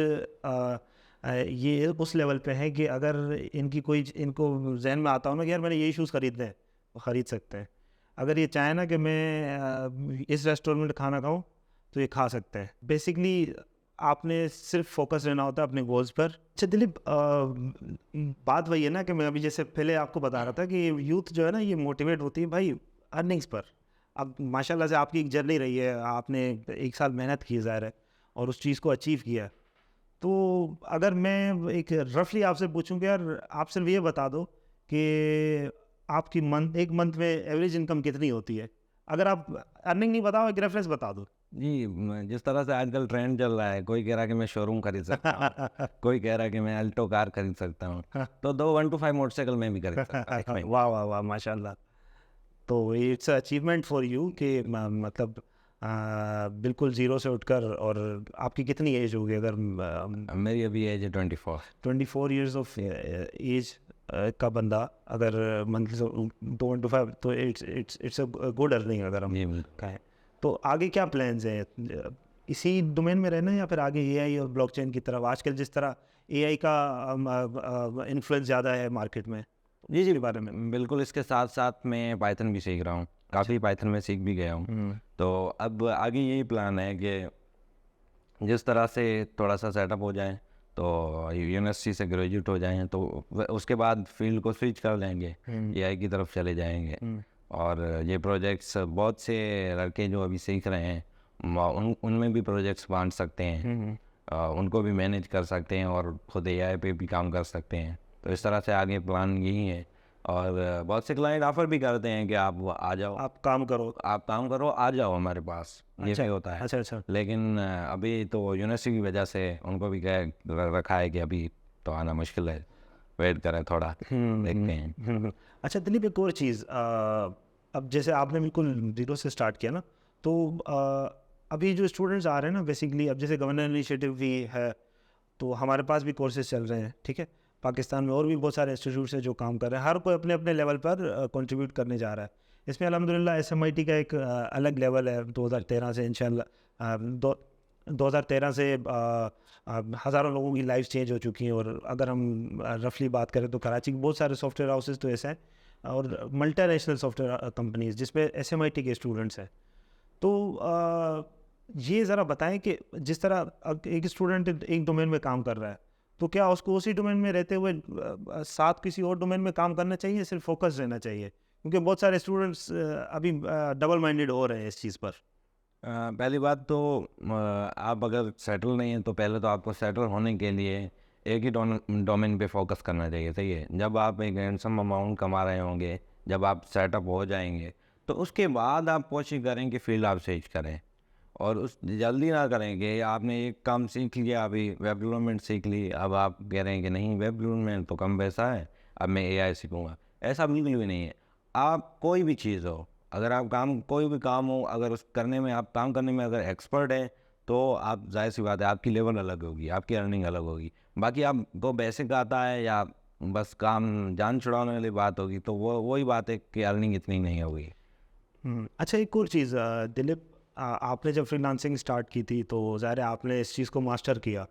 A: ये उस लेवल पे हैं कि अगर इनको जहन में आता हो ना कि यार मैंने यही शूज़ खरीदने हैं, वो ख़रीद सकते हैं। अगर ये चाहे ना कि मैं इस रेस्टोरेंट में खाना खाऊं, तो ये खा सकते हैं। बेसिकली आपने सिर्फ फोकस रहना होता है अपने गोल्स पर। अच्छा दिलीप, बात वही है ना कि मैं अभी जैसे पहले आपको बता रहा था कि यूथ जो है ना, ये मोटिवेट होती है भाई अर्निंग्स पर। अब माशाल्लाह से आपकी एक जर्नी रही है, आपने 1 साल मेहनत की ज़ाहिर है, और उस चीज़ को अचीव किया। तो अगर मैं एक रफली आपसे पूछूं कि यार आप सिर्फ ये बता दो कि आपकी एक मंथ में एवरेज इनकम कितनी होती है। अगर आप अर्निंग नहीं बताओ, एक रेफरेंस बता दो।
B: जी, जिस तरह से आजकल ट्रेंड चल रहा है, कोई कह रहा है कि मैं शोरूम खरीद सकता हूँ, कोई कह रहा है कि मैं अल्टो कार खरीद सकता हूँ, तो 2 1 to 5 मोटरसाइकिल मैं भी खरीद सकता हूँ एक महीने में।
A: वाह वाह वाह, माशाल्लाह। तो इट्स अचीवमेंट फॉर यू कि मतलब बिल्कुल ज़ीरो से उठकर। और आपकी कितनी एज होगी? अगर
B: मेरी अभी एज है 24।
A: 24 ईयर्स ऑफ एज का बंदा अगर मंथली 2 to 5, तो इट्स अ गुड अर्निंग अगर हम
B: जी बिल्कुल।
A: कहें। तो आगे क्या प्लान्स हैं? इसी डोमेन में रहना है या फिर आगे एआई और ब्लॉकचेन की तरफ? आजकल जिस तरह एआई का इन्फ्लुएंस ज़्यादा है मार्केट में,
B: जी जी
A: के बारे में।
B: बिल्कुल, इसके साथ साथ मैं पाइथन भी सीख रहा हूँ, काफ़ी पाइथन में सीख भी गया हूँ। तो अब आगे यही प्लान है कि जिस तरह से थोड़ा सा सेटअप हो जाए, तो यूनिवर्सिटी से ग्रेजुएट हो जाएं, तो उसके बाद फील्ड को स्विच कर लेंगे, एआई की तरफ चले जाएंगे। और ये प्रोजेक्ट्स बहुत से लड़के जो अभी सीख रहे हैं, उनमें भी प्रोजेक्ट्स बांट सकते हैं, उनको भी मैनेज कर सकते हैं और खुद एआई पे भी काम कर सकते हैं। तो इस तरह से आगे प्लान यही है। और बहुत से क्लाइंट ऑफर भी करते हैं कि आप आ जाओ,
A: आप काम करो,
B: आ जाओ हमारे पास, ये भी होता है।
A: अच्छा अच्छा।
B: लेकिन अभी तो यूनिवर्सिटी की वजह से उनको भी कह रखा है कि अभी तो आना मुश्किल है, वेट करें थोड़ा, देखते हैं।
A: अच्छा दिलीप, एक और चीज़, अब जैसे आपने बिल्कुल जीरो से स्टार्ट किया ना, तो अभी जो स्टूडेंट्स आ रहे हैं ना, बेसिकली अब जैसे गवर्नर इनिशिएटिव भी है, तो हमारे पास भी कोर्सेज चल रहे हैं, ठीक है। पाकिस्तान में और भी बहुत सारे इंस्टीट्यूट्स हैं जो काम कर रहे हैं, हर कोई अपने अपने लेवल पर कंट्रीब्यूट करने जा रहा है। इसमें अल्हम्दुलिल्लाह एसएमआईटी का एक अलग लेवल है। 2013 से इंशाल्लाह 2013 से हज़ारों लोगों की लाइफ चेंज हो चुकी हैं। और अगर हम रफली बात करें तो कराची के बहुत सारे सॉफ्टवेयर हाउसेज तो ऐसे हैं, और मल्टी नेशनल सॉफ्टवेयर कंपनीज जिसमें एसएमआईटी के स्टूडेंट्स हैं। तो ये ज़रा बताएं कि जिस तरह एक स्टूडेंट एक डोमेन में काम कर रहा है, तो क्या उसको उसी डोमेन में रहते हुए साथ किसी और डोमेन में काम करना चाहिए, सिर्फ फोकस रहना चाहिए? क्योंकि बहुत सारे स्टूडेंट्स अभी डबल माइंडेड हो रहे हैं इस चीज़ पर।
B: पहली बात तो आप अगर सेटल नहीं हैं, तो पहले तो आपको सेटल होने के लिए एक ही डोमेन पे फोकस करना चाहिए, सही है। जब आप एक हैंडसम अमाउंट कमा रहे होंगे, जब आप सेटअप हो जाएंगे, तो उसके बाद आप कोशिश करें कि फील्ड आप स्विच करें। और उस जल्दी ना करें कि आपने एक काम सीख लिया, अभी वेब डेवलपमेंट सीख ली, अब आप कह रहे हैं कि नहीं वेब डेवलपमेंट तो कम पैसा है, अब मैं एआई सीखूंगा। ऐसा बिल्कुल भी नहीं है। आप कोई भी चीज़ हो, अगर आप कोई भी काम हो, अगर उस करने में आप काम करने में अगर एक्सपर्ट है, तो आप जाहिर सी बात है आपकी लेवल अलग होगी, आपकी अर्निंग अलग होगी। बाकी आपको बेसिक आता है या बस काम जान छुड़ाने वाली बात होगी, तो वही बात है कि अर्निंग इतनी नहीं होगी।
A: अच्छा एक और चीज़ दिलीप, आपने जब फ्रीलांसिंग स्टार्ट की थी तो ज़ाहिर है आपने इस चीज़ को मास्टर किया।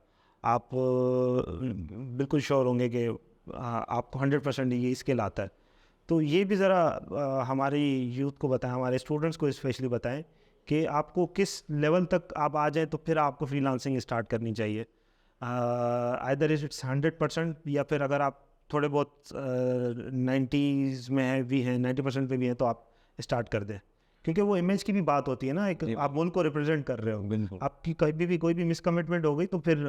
A: आप बिल्कुल श्योर होंगे कि आपको 100% ये स्किल आता है। तो ये भी ज़रा हमारी यूथ को बताएं, हमारे स्टूडेंट्स को स्पेशली बताएं कि आपको किस लेवल तक आप आ जाए तो फिर आपको फ्रीलांसिंग स्टार्ट करनी चाहिए। आइदर इट्स 100%, या फिर अगर आप थोड़े बहुत 90s में है भी हैं, 90% पे भी हैं, तो आप स्टार्ट कर दें। क्योंकि वो इमेज की भी बात होती है ना, एक आप मुल्क को रिप्रेजेंट कर रहे हो।
B: बिल्कुल।
A: आपकी कभी भी कोई भी मिसकमिटमेंट हो गई तो फिर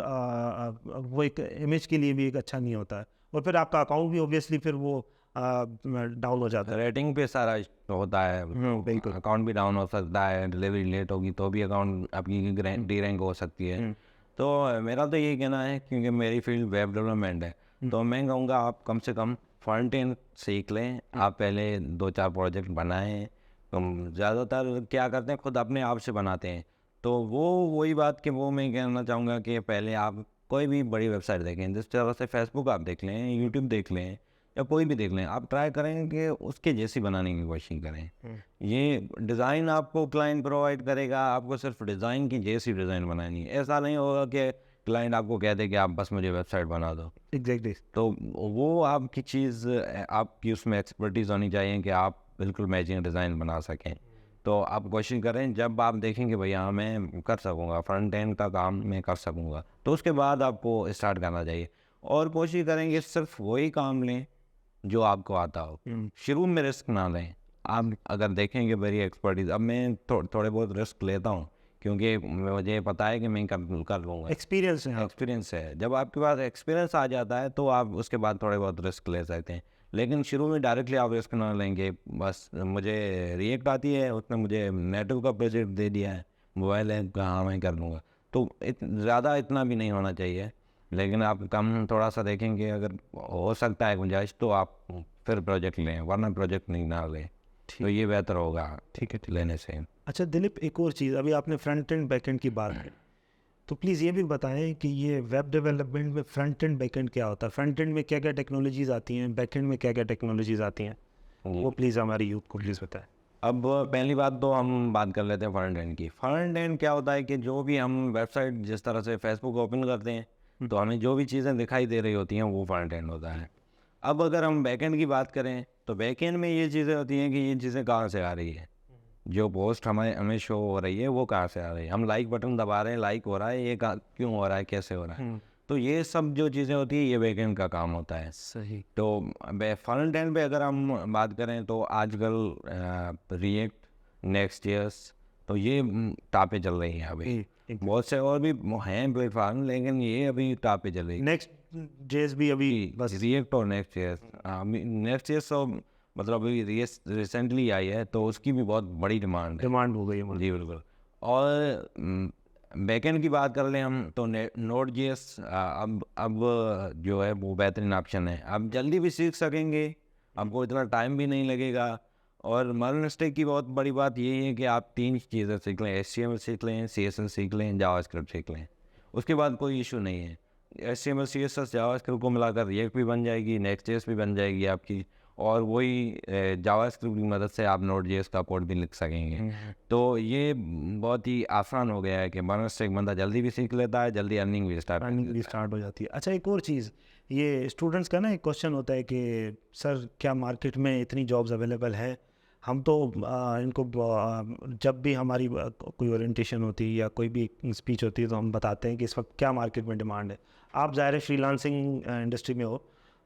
A: वो एक इमेज के लिए भी एक अच्छा नहीं होता है, और फिर आपका अकाउंट भी ऑब्वियसली फिर वो डाउन हो जाता है।
B: रेटिंग पे सारा होता है,
A: बिल्कुल।
B: अकाउंट भी डाउन हो सकता है, डिलीवरी लेट होगी तो भी अकाउंट आपकी डी रैंक हो सकती है। तो मेरा तो यही कहना है, क्योंकि मेरी फील्ड वेब डेवलपमेंट है, तो मैं कहूँगा आप कम से कम फ्रंट एंड सीख लें। आप पहले 2-4 प्रोजेक्ट बनाएं। ज़्यादातर क्या करते हैं, खुद अपने आप से बनाते हैं। तो वही बात कि वो मैं कहना चाहूँगा कि पहले आप कोई भी बड़ी वेबसाइट देखें, जिस तरह से फेसबुक आप देख लें, यूट्यूब देख लें या कोई भी देख लें, आप ट्राई करें कि उसके जैसी बनाने की कोशिश करें। ये डिज़ाइन आपको क्लाइंट प्रोवाइड करेगा, आपको सिर्फ डिज़ाइन की जैसी डिज़ाइन बनानी है। ऐसा नहीं होगा कि क्लाइंट आपको कह दे कि आप बस मुझे वेबसाइट बना दो।
A: एग्जैक्टली।
B: तो वो आपकी चीज़, आपकी उसमें एक्सपर्टीज़ होनी चाहिए कि आप बिल्कुल मैचिंग डिज़ाइन बना सकें। तो आप कोशिश करें, जब आप देखेंगे भैया हाँ मैं कर सकूँगा, फ्रंट एंड का काम मैं कर सकूँगा, तो उसके बाद आपको स्टार्ट करना चाहिए। और कोशिश करेंगे सिर्फ वही काम लें जो आपको आता हो। शुरू में रिस्क ना लें। आप अगर देखेंगे मेरी एक्सपर्टीज़, अब मैं थोड़े बहुत रिस्क लेता हूँ क्योंकि मुझे पता है कि मैं कर लूँगा।
A: एक्सपीरियंस है।
B: एक्सपीरियंस है। जब आपके पास एक्सपीरियंस आ जाता है तो आप उसके बाद थोड़े बहुत रिस्क ले सकते हैं। लेकिन शुरू में डायरेक्टली आप रिस्क ना लेंगे, बस मुझे रिएक्ट आती है, उसने मुझे नेटिव का प्रोजेक्ट दे दिया है, मोबाइल ऐप का, हाँ मैं कर लूँगा। तो ज़्यादा इतना भी नहीं होना चाहिए, लेकिन आप कम थोड़ा सा देखेंगे, अगर हो सकता है गुंजाइश तो आप फिर प्रोजेक्ट लें, वरना प्रोजेक्ट नहीं ना लें। तो ये बेहतर होगा
A: ठीक है।
B: लेने से।
A: अच्छा दिलीप, एक और चीज़, अभी आपने फ्रंट एंड बैक एंड की बात की, तो प्लीज़ ये भी बताएं कि ये वेब डेवलपमेंट में फ्रंट एंड बैक एंड क्या होता है, फ्रंट एंड में क्या क्या टेक्नोलॉजीज़ आती हैं, बैक एंड में क्या क्या टेक्नोलॉजीज़ आती हैं, वो प्लीज़ हमारे यूथ को प्लीज़ बताएं।
B: अब पहली बात तो हम बात कर लेते हैं फ्रंट एंड की। फ्रंट एंड क्या होता है कि जो भी हम वेबसाइट, जिस तरह से फेसबुक ओपन करते हैं तो हमें जो भी चीज़ें दिखाई दे रही होती हैं वो फ्रंट एंड होता है। अब अगर हम बैक एंड की बात करें तो बैक एंड में ये चीज़ें होती हैं कि ये चीज़ें कहाँ से आ रही है, जो पोस्ट हमें शो हो रही है वो कहाँ से आ रही है, हम लाइक बटन दबा रहे हैं, लाइक हो रहा है, ये क्यों हो रहा है, कैसे हो रहा है। तो ये सब जो चीज़ें होती है ये बैक एंड का काम होता है।
A: सही।
B: तो फ्रंट एंड पे अगर हम बात करें तो आजकल रिएक्ट, नेक्स्ट.js, तो ये टापें चल रही हैं अभी। बहुत से और भी हैं प्लेटफॉर्म, लेकिन ये अभी टापें चल रही है।
A: नेक्स्ट जेस भी अभी
B: बस रिएक्ट और नेक्स्ट.js। नेक्स्ट.js तो मतलब अभी रिसेंटली आई है, तो उसकी भी बहुत बड़ी डिमांड है।
A: डिमांड हो गई है।
B: जी बिल्कुल। और बैकएंड की बात कर लें हम तो नोड.js अब जो है वो बेहतरीन ऑप्शन है। आप जल्दी भी सीख सकेंगे, आपको इतना टाइम भी नहीं लगेगा। और मर्न की बहुत बड़ी बात यही है कि आप 3 चीज़ें सीख लें, HTML सीख लें, CSS सीख लें, जावास्क्रिप्ट सीख लें, उसके बाद कोई इशू नहीं है। HTML CSS जावास्क्रिप्ट को मिलाकर रिएक्ट भी बन जाएगी, नेक्स्ट.js भी बन जाएगी आपकी, और वही जावास्क्रिप्ट की मदद से आप नोड.js का कोड भी लिख सकेंगे। तो ये बहुत ही आसान हो गया है कि मर्न बंदा जल्दी भी सीख लेता है, जल्दी अर्निंग भी
A: स्टार्ट हो जाती है। अच्छा एक और चीज़, ये स्टूडेंट्स का ना एक क्वेश्चन होता है कि सर क्या मार्केट में इतनी जॉब्स अवेलेबल है, हम तो इनको जब भी हमारी कोई ओरिएंटेशन होती है या कोई भी स्पीच होती है तो हम बताते हैं कि इस वक्त क्या मार्केट में डिमांड है। आप ज़ाहिर है फ्रीलांसिंग इंडस्ट्री में हो,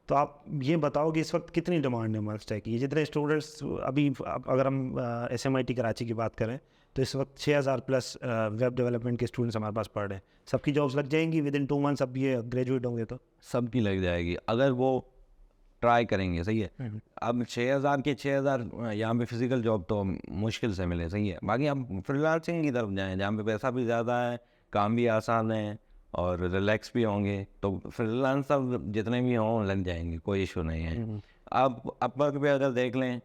A: तो आप ये बताओ कि इस वक्त कितनी डिमांड है मर्नस्टैक की। ये जितने स्टूडेंट्स अभी, अगर हम SMIT कराची की बात करें तो इस वक्त 6000 प्लस वेब डेवलपमेंट के स्टूडेंट्स हमारे पास पढ़ रहे हैं। सबकी जॉब्स लग जाएंगी विद इन 2 मंथ्स, अब ये ग्रेजुएट होंगे तो
B: सबकी लग जाएगी अगर वो ट्राई करेंगे। सही है। अब 6000 के 6000 यहाँ पे फिजिकल जॉब तो मुश्किल से मिले। सही है। बाकी आप फ्रीलांसिंग की तरफ जाएँ जहाँ पे पैसा भी ज़्यादा है, काम भी आसान है और रिलैक्स भी होंगे, तो फ्रीलांसर जितने भी हों लग जाएंगे, कोई इशू नहीं है। आप अपवर्क पे अगर देख लें,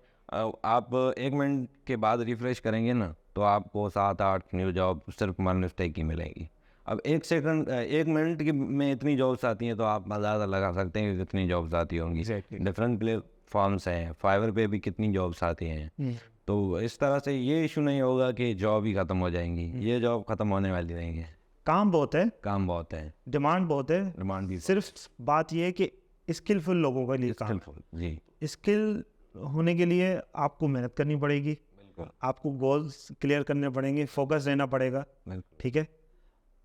B: आप 1 मिनट के बाद रिफ्रेश करेंगे ना तो आपको 7-8 न्यू जॉब सिर्फ मर्नस्टैक की मिलेगी। अब 1 मिनट की में इतनी जॉब्स आती हैं तो आप अंदाज़ा लगा सकते हैं कि कितनी जॉब्स आती होंगी। डिफरेंट प्लेटफॉर्म्स हैं, फाइवर पे भी कितनी जॉब्स आती हैं। तो इस तरह से ये इशू नहीं होगा कि जॉब ही ख़त्म हो जाएंगी, ये जॉब ख़त्म होने वाली नहीं है।
A: काम बहुत है,
B: काम बहुत है,
A: डिमांड बहुत है,
B: डिमांड भी।
A: सिर्फ बात ये है कि स्किलफुल लोगों के लिए काम।
B: जी,
A: स्किल होने के लिए आपको मेहनत करनी पड़ेगी, आपको गोल्स क्लियर करने पड़ेंगे, फोकस रहना पड़ेगा। ठीक है।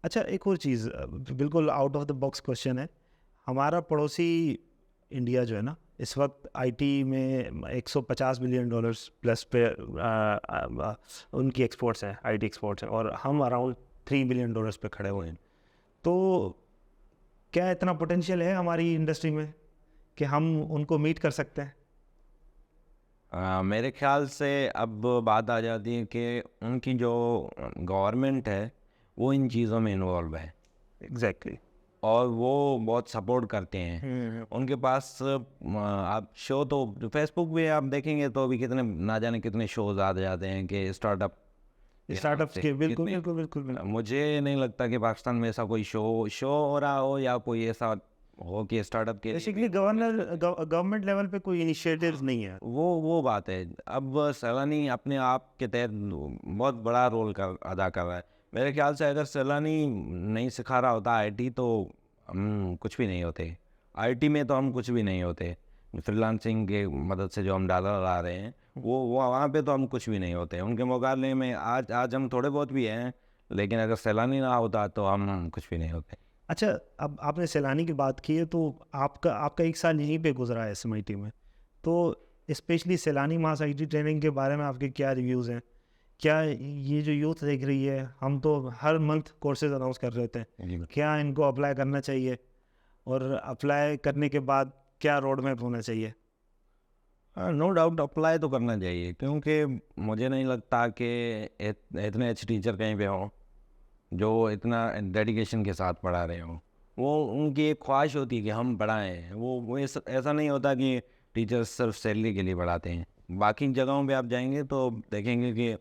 A: अच्छा एक और चीज़, बिल्कुल out of the box question है, हमारा पड़ोसी इंडिया जो है ना, इस वक्त IT में $150 बिलियन प्लस पे उनकी एक्सपोर्ट्स हैं, IT एक्सपोर्ट्स हैं, और हम अराउंड $3 बिलियन पे खड़े हुए हैं। तो क्या इतना पोटेंशियल है हमारी इंडस्ट्री में कि हम उनको मीट कर सकते हैं?
B: मेरे ख्याल से अब बात आ जाती है कि उनकी जो गवर्नमेंट है वो इन चीज़ों में इन्वॉल्व है।
A: एग्जैक्टली।
B: और वो बहुत सपोर्ट करते हैं। उनके पास आप शो तो फेसबुक पे आप देखेंगे तो अभी कितने ना जाने कितने शोज आ जाते हैं कि
A: स्टार्टअप्स के बिल्कुल बिल्कुल बिल्कुल बिल्कुल।
B: मुझे नहीं लगता कि पाकिस्तान में ऐसा कोई शो हो रहा हो या कोई ऐसा हो कि स्टार्टअप के
A: बेसिकली गवर्नमेंट लेवल पे कोई इनिशिएटिव्स नहीं है।
B: वो बात है। अब सैलानी अपने आप के तहत बहुत बड़ा रोल अदा कर रहा है। मेरे ख्याल से अगर सैलानी नहीं सिखा रहा होता आईटी तो हम कुछ भी नहीं होते। आईटी में तो हम कुछ भी नहीं होते। फ्रीलांसिंग के मदद से जो हम डॉलर ला रहे हैं वो वहाँ पे तो हम कुछ भी नहीं होते उनके मुकाबले में। आज हम थोड़े बहुत भी हैं, लेकिन अगर सैलानी ना होता तो हम कुछ भी नहीं होते।
A: अच्छा, अब आपने सैलानी की बात की है तो आपका एक साल यहीं पे गुजरा है SMIT में, तो स्पेशली सैलानी मास IT ट्रेनिंग के बारे में आपके क्या रिव्यूज़ हैं? क्या ये जो यूथ देख रही है, हम तो हर मंथ कोर्सेज अनाउंस कर रहे थे, क्या इनको अप्लाई करना चाहिए और अप्लाई करने के बाद क्या रोड मैप होना चाहिए?
B: नो डाउट अप्लाई तो करना चाहिए, क्योंकि मुझे नहीं लगता कि इतने अच्छे टीचर कहीं पे हों जो इतना डेडिकेशन के साथ पढ़ा रहे हों। वो उनकी एक ख्वाहिश होती है कि हम पढ़ाएं। वो ऐसा नहीं होता कि टीचर्स सिर्फ सैलरी के लिए पढ़ाते हैं। बाकी जगहों पे आप जाएंगे तो देखेंगे कि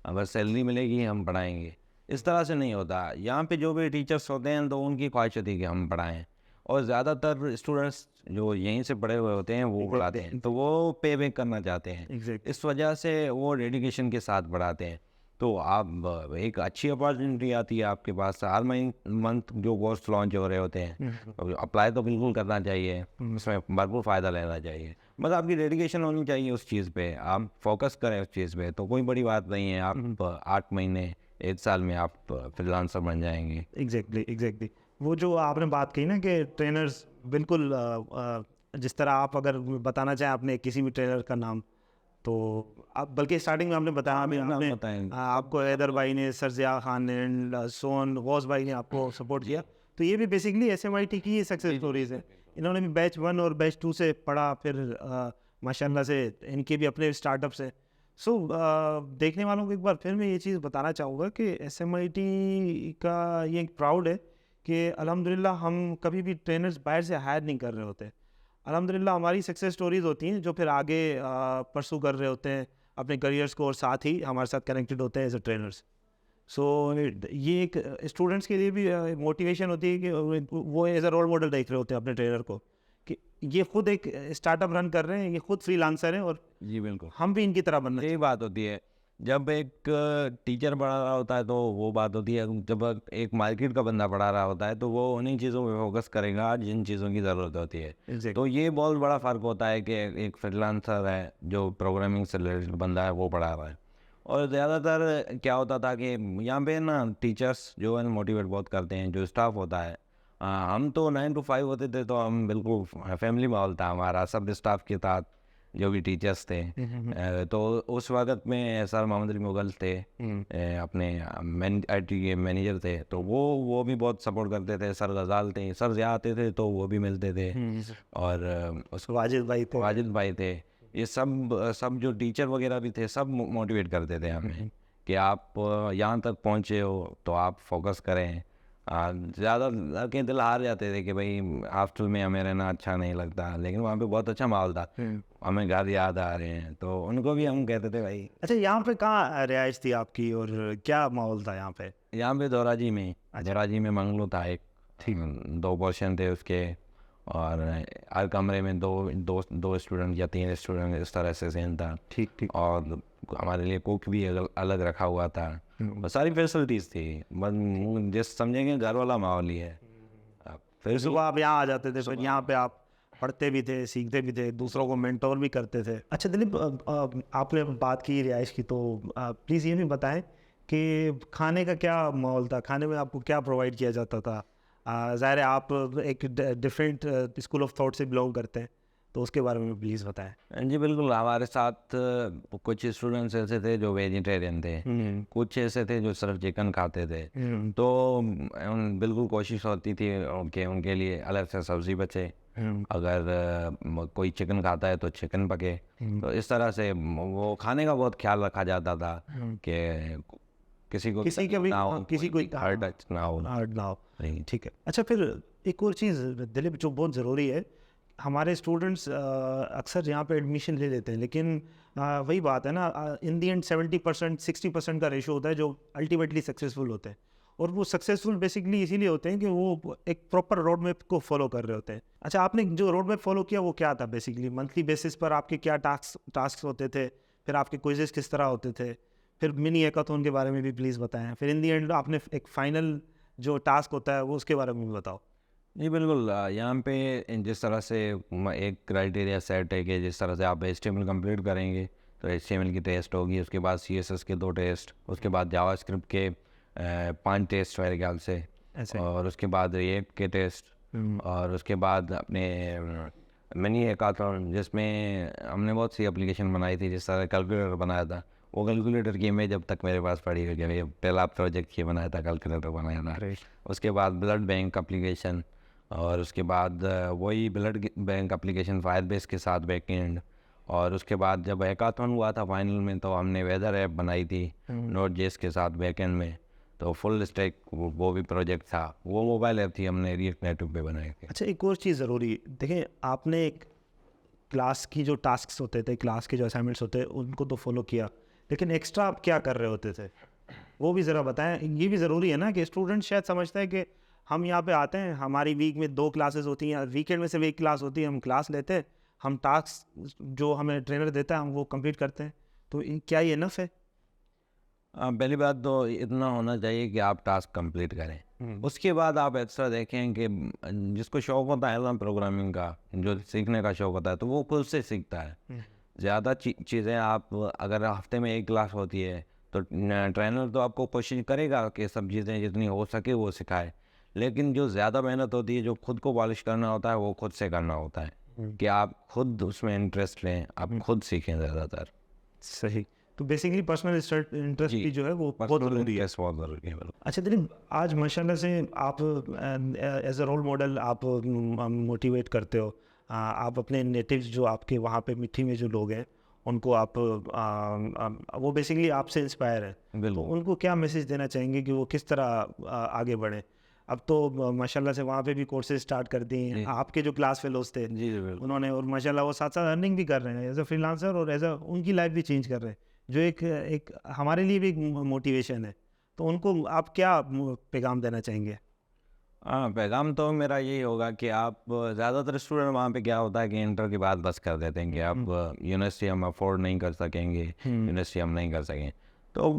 B: अगर सैलरी मिलेगी हम पढ़ाएंगे, इस तरह से नहीं होता। यहाँ पे जो भी टीचर्स होते हैं तो उनकी ख्वाहिश होती है कि हम पढ़ाएं, और ज़्यादातर स्टूडेंट्स जो यहीं से पढ़े हुए होते हैं वो पढ़ाते हैं, तो वो पे बैक करना चाहते हैं। इस वजह से वो डेडिकेशन के साथ पढ़ाते हैं। तो आप एक अच्छी अपॉर्चुनिटी आती है आपके पास। हर मंथ जो कोर्स लॉन्च हो रहे होते हैं, अप्लाई तो बिल्कुल करना चाहिए, उसमें भरपूर फ़ायदा लेना चाहिए। बस आपकी डेडिकेशन होनी चाहिए उस चीज़ पे, आप फोकस करें उस चीज़ पे, तो कोई बड़ी बात नहीं है। आप 8 महीने 1 साल में आप फ्रीलांसर बन जाएंगे।
A: एग्जैक्टली वो जो आपने बात कही ना कि ट्रेनर्स बिल्कुल जिस तरह आप अगर बताना चाहें अपने किसी भी ट्रेनर का नाम, तो आप बल्कि स्टार्टिंग में आपने बताया आपको हैदर भाई ने, सरजिया खान ने, सोन गौस भाई ने आपको सपोर्ट किया, तो ये भी बेसिकली SMIT की ही सक्सेस स्टोरीज है। इन्होंने भी बैच 1 और बैच 2 से पढ़ा, फिर माशाल्लाह से इनके भी अपने स्टार्टअप्स हैं। सो देखने वालों को एक बार फिर मैं ये चीज़ बताना चाहूँगा कि SMIT का ये एक प्राउड है कि अल्हम्दुलिल्लाह हम कभी भी ट्रेनर्स बाहर से हायर नहीं कर रहे होते। अल्हम्दुलिल्लाह हमारी सक्सेस स्टोरीज़ होती हैं जो फिर आगे परसू कर रहे होते हैं अपने करियर्स को, और साथ ही हमारे साथ कनेक्टेड होते हैं एज अ ट्रेनर्स। सो ये एक स्टूडेंट्स के लिए भी मोटिवेशन होती है कि वो एज अ रोल मॉडल देख रहे होते हैं अपने ट्रेनर को कि ये खुद एक स्टार्टअप रन कर रहे हैं, ये खुद फ्रीलांसर हैं, और
B: जी बिल्कुल,
A: हम भी इनकी तरह बनना
B: यही बात होती है। जब एक टीचर पढ़ा रहा होता है तो वो बात होती है, जब एक मार्केट का बंदा पढ़ा रहा होता है तो वो उन्हीं चीज़ों पे फोकस करेगा जिन चीज़ों की ज़रूरत होती है।
A: चाहिए।
B: तो ये बहुत बड़ा फ़र्क होता है कि एक फ्रीलांसर है जो प्रोग्रामिंग से रिलेटेड बंदा है वो पढ़ा रहा है। और ज़्यादातर क्या होता था कि यहाँ पे ना टीचर्स जो है मोटिवेट बहुत करते हैं, जो स्टाफ होता है। हम तो 9 to 5 होते थे तो हम बिल्कुल फैमिली माहौल था हमारा, सब स्टाफ के साथ जो भी टीचर्स थे। तो उस वक्त में सर मोहम्मद अली मुगल थे, अपने IT के मैनेजर थे, तो वो भी बहुत सपोर्ट करते थे। सर गजाल थे, सर ज़िया आते थे तो वो भी मिलते थे, और उसको वाजिद भाई थे। ये सब जो टीचर वगैरह भी थे सब मोटिवेट करते थे हमें कि आप यहाँ तक पहुँचे हो तो आप फोकस करें। ज़्यादा लड़के दिल हार जाते थे कि भाई हॉस्टल में हमें रहना अच्छा नहीं लगता, लेकिन वहाँ पे बहुत अच्छा माहौल था, हमें घर याद आ रहे हैं, तो उनको भी हम कहते थे भाई।
A: अच्छा, यहाँ पे कहाँ रिहाइश थी आपकी और क्या माहौल था यहाँ पे?
B: यहाँ पे दोराजी में मंगलू था एक, 2 पोर्शन थे उसके, और हर कमरे में दो स्टूडेंट या 3 स्टूडेंट, इस तरह से सीन था।
A: ठीक।
B: और हमारे लिए कुक भी अलग रखा हुआ था, बस सारी फैसिलिटीज़ थी, बस जिस समझेंगे घर वाला माहौल ही है।
A: फिर सुबह आप यहाँ आ जाते थे, फिर यहाँ पे आप पढ़ते भी थे, सीखते भी थे, दूसरों को मेंटोर भी करते थे। अच्छा दिलीप, आपने बात की रिहाइश की, तो प्लीज़ ये भी बताएं कि खाने का क्या माहौल था, खाने में आपको क्या प्रोवाइड किया जाता था? ज़ाहिर है आप एक डिफरेंट स्कूल ऑफ थॉट से बिलोंग करते हैं, तो उसके बारे में प्लीज़ बताएं।
B: जी बिल्कुल, हमारे साथ कुछ स्टूडेंट्स ऐसे थे जो वेजिटेरियन थे, कुछ ऐसे थे जो सिर्फ चिकन खाते थे, तो बिल्कुल कोशिश होती थी कि उनके लिए अलग से सब्ज़ी बचे। अगर कोई चिकन खाता है तो चिकन पके, तो इस तरह से वो खाने का बहुत ख्याल रखा जाता था कि किसी को
A: हार्ड ना हो। ठीक है। अच्छा, फिर एक और चीज़ दिलीप जो बहुत ज़रूरी है, हमारे स्टूडेंट्स अक्सर यहाँ पे एडमिशन ले लेते हैं, लेकिन वही बात है ना, इन दी एंड 70% 60% का रेशो होता है जो अल्टीमेटली सक्सेसफुल होते हैं। और वो सक्सेसफुल बेसिकली इसीलिए होते हैं कि वो एक प्रॉपर रोड मैप को फॉलो कर रहे होते हैं। अच्छा, आपने जो रोड मैप फॉलो किया वो क्या था बेसिकली? मंथली बेसिस पर आपके क्या टास्क होते थे, फिर आपके क्विजेस किस तरह होते थे, फिर मिनी हैकाथॉन के बारे में भी प्लीज़ बताएं, फिर इन दी एंड आपने एक फाइनल जो टास्क होता है वो उसके बारे में भी बताओ।
B: जी बिल्कुल, यहाँ पे जिस तरह से एक क्राइटेरिया सेट है कि जिस तरह से आप HTML कंप्लीट करेंगे तो HTML की टेस्ट होगी, उसके बाद CSS के 2 टेस्ट, उसके बाद जावास्क्रिप्ट के 5 टेस्ट मेरे ख्याल से,
A: ऐसे
B: और उसके बाद रिएक्ट के टेस्ट, और उसके बाद अपने मिनी हैकाथॉन जिसमें हमने बहुत सी एप्लीकेशन बनाई थी, जिस तरह कैलकुलेटर बनाया था। वो कैलकुलेटर की इमेज अब तक मेरे पास पड़ी हुई है, पहला प्रोजेक्ट ये बनाया था, कैलकुलेटर बनाया था। उसके बाद ब्लड बैंक एप्लीकेशन, और उसके बाद वही ब्लड बैंक एप्लीकेशन फायरबेस के साथ बैकएंड, और उसके बाद जब हैकाथॉन हुआ था फाइनल में तो हमने वेदर ऐप बनाई थी Node.js के साथ बैकएंड में। तो फुल स्टैक वो भी प्रोजेक्ट था, वो मोबाइल ऐप थी, हमने रिएक्ट नेटिव पे बनाई थी।
A: अच्छा, एक और चीज़ ज़रूरी, देखें आपने एक क्लास की जो टास्क्स होते थे, क्लास के जो असाइनमेंट्स होते हैं उनको तो फॉलो किया, लेकिन एक्स्ट्रा आप क्या कर रहे होते थे वो भी ज़रा बताएं। ये भी ज़रूरी है ना कि स्टूडेंट शायद समझता है कि हम यहाँ पे आते हैं, हमारी वीक में 2 क्लासेस होती हैं, वीकेंड में सिर्फ 1 क्लास होती है, हम क्लास लेते हैं, हम टास्क जो हमें ट्रेनर देता है हम वो कंप्लीट करते हैं, तो क्या ये इनफ है?
B: पहली बात तो इतना होना चाहिए कि आप टास्क कंप्लीट करें। उसके बाद आप एक्स्ट्रा देखें कि जिसको शौक होता है ना प्रोग्रामिंग का, जो सीखने का शौक होता है, तो वो खुद से सीखता है। ज़्यादा चीज़ें आप अगर हफ्ते में 1 क्लास होती है तो ट्रेनर तो आपको कोशिश करेगा कि सब चीज़ें जितनी हो सके वो सिखाए, लेकिन जो ज़्यादा मेहनत होती है, जो खुद को पॉलिश करना होता है, वो खुद से करना होता है कि आप खुद उसमें इंटरेस्ट लें, आप खुद सीखें ज़्यादातर।
A: सही, तो बेसिकली पर्सनल इंटरेस्ट भी जो है वो बहुत ज़रूरी है।
B: बहुत ज़रूरी है।
A: अच्छा दिलीप, आज माशाल्लाह से आप एज अ रोल मॉडल आप मोटिवेट करते हो, आप अपने नेटिव्स जो आपके वहाँ पे मिट्टी में जो लोग हैं उनको आप वो बेसिकली आपसे इंस्पायर है, तो
B: बिल्कुल।
A: उनको क्या मैसेज देना चाहेंगे कि वो किस तरह आगे बढ़े? अब तो माशाल्लाह से वहाँ पे भी कोर्सेज स्टार्ट कर दिए हैं, आपके जो क्लास फेलोज थे
B: जी बिल्कुल।
A: उन्होंने, और माशाल्लाह वो साथ साथ अर्निंग भी कर रहे हैं एज अ फ्रीलांसर, और एज अ उनकी लाइफ भी चेंज कर रहे हैं, जो एक हमारे लिए भी एक मोटिवेशन है। तो उनको आप क्या पैगाम देना चाहेंगे?
B: हाँ, पैगाम तो मेरा यही होगा कि आप ज़्यादातर स्टूडेंट वहाँ पे क्या होता है कि इंटर के बाद बस कर देते हैं कि आप यूनिवर्सिटी हम अफोर्ड नहीं कर सकेंगे, यूनिवर्सिटी हम नहीं कर सकें। तो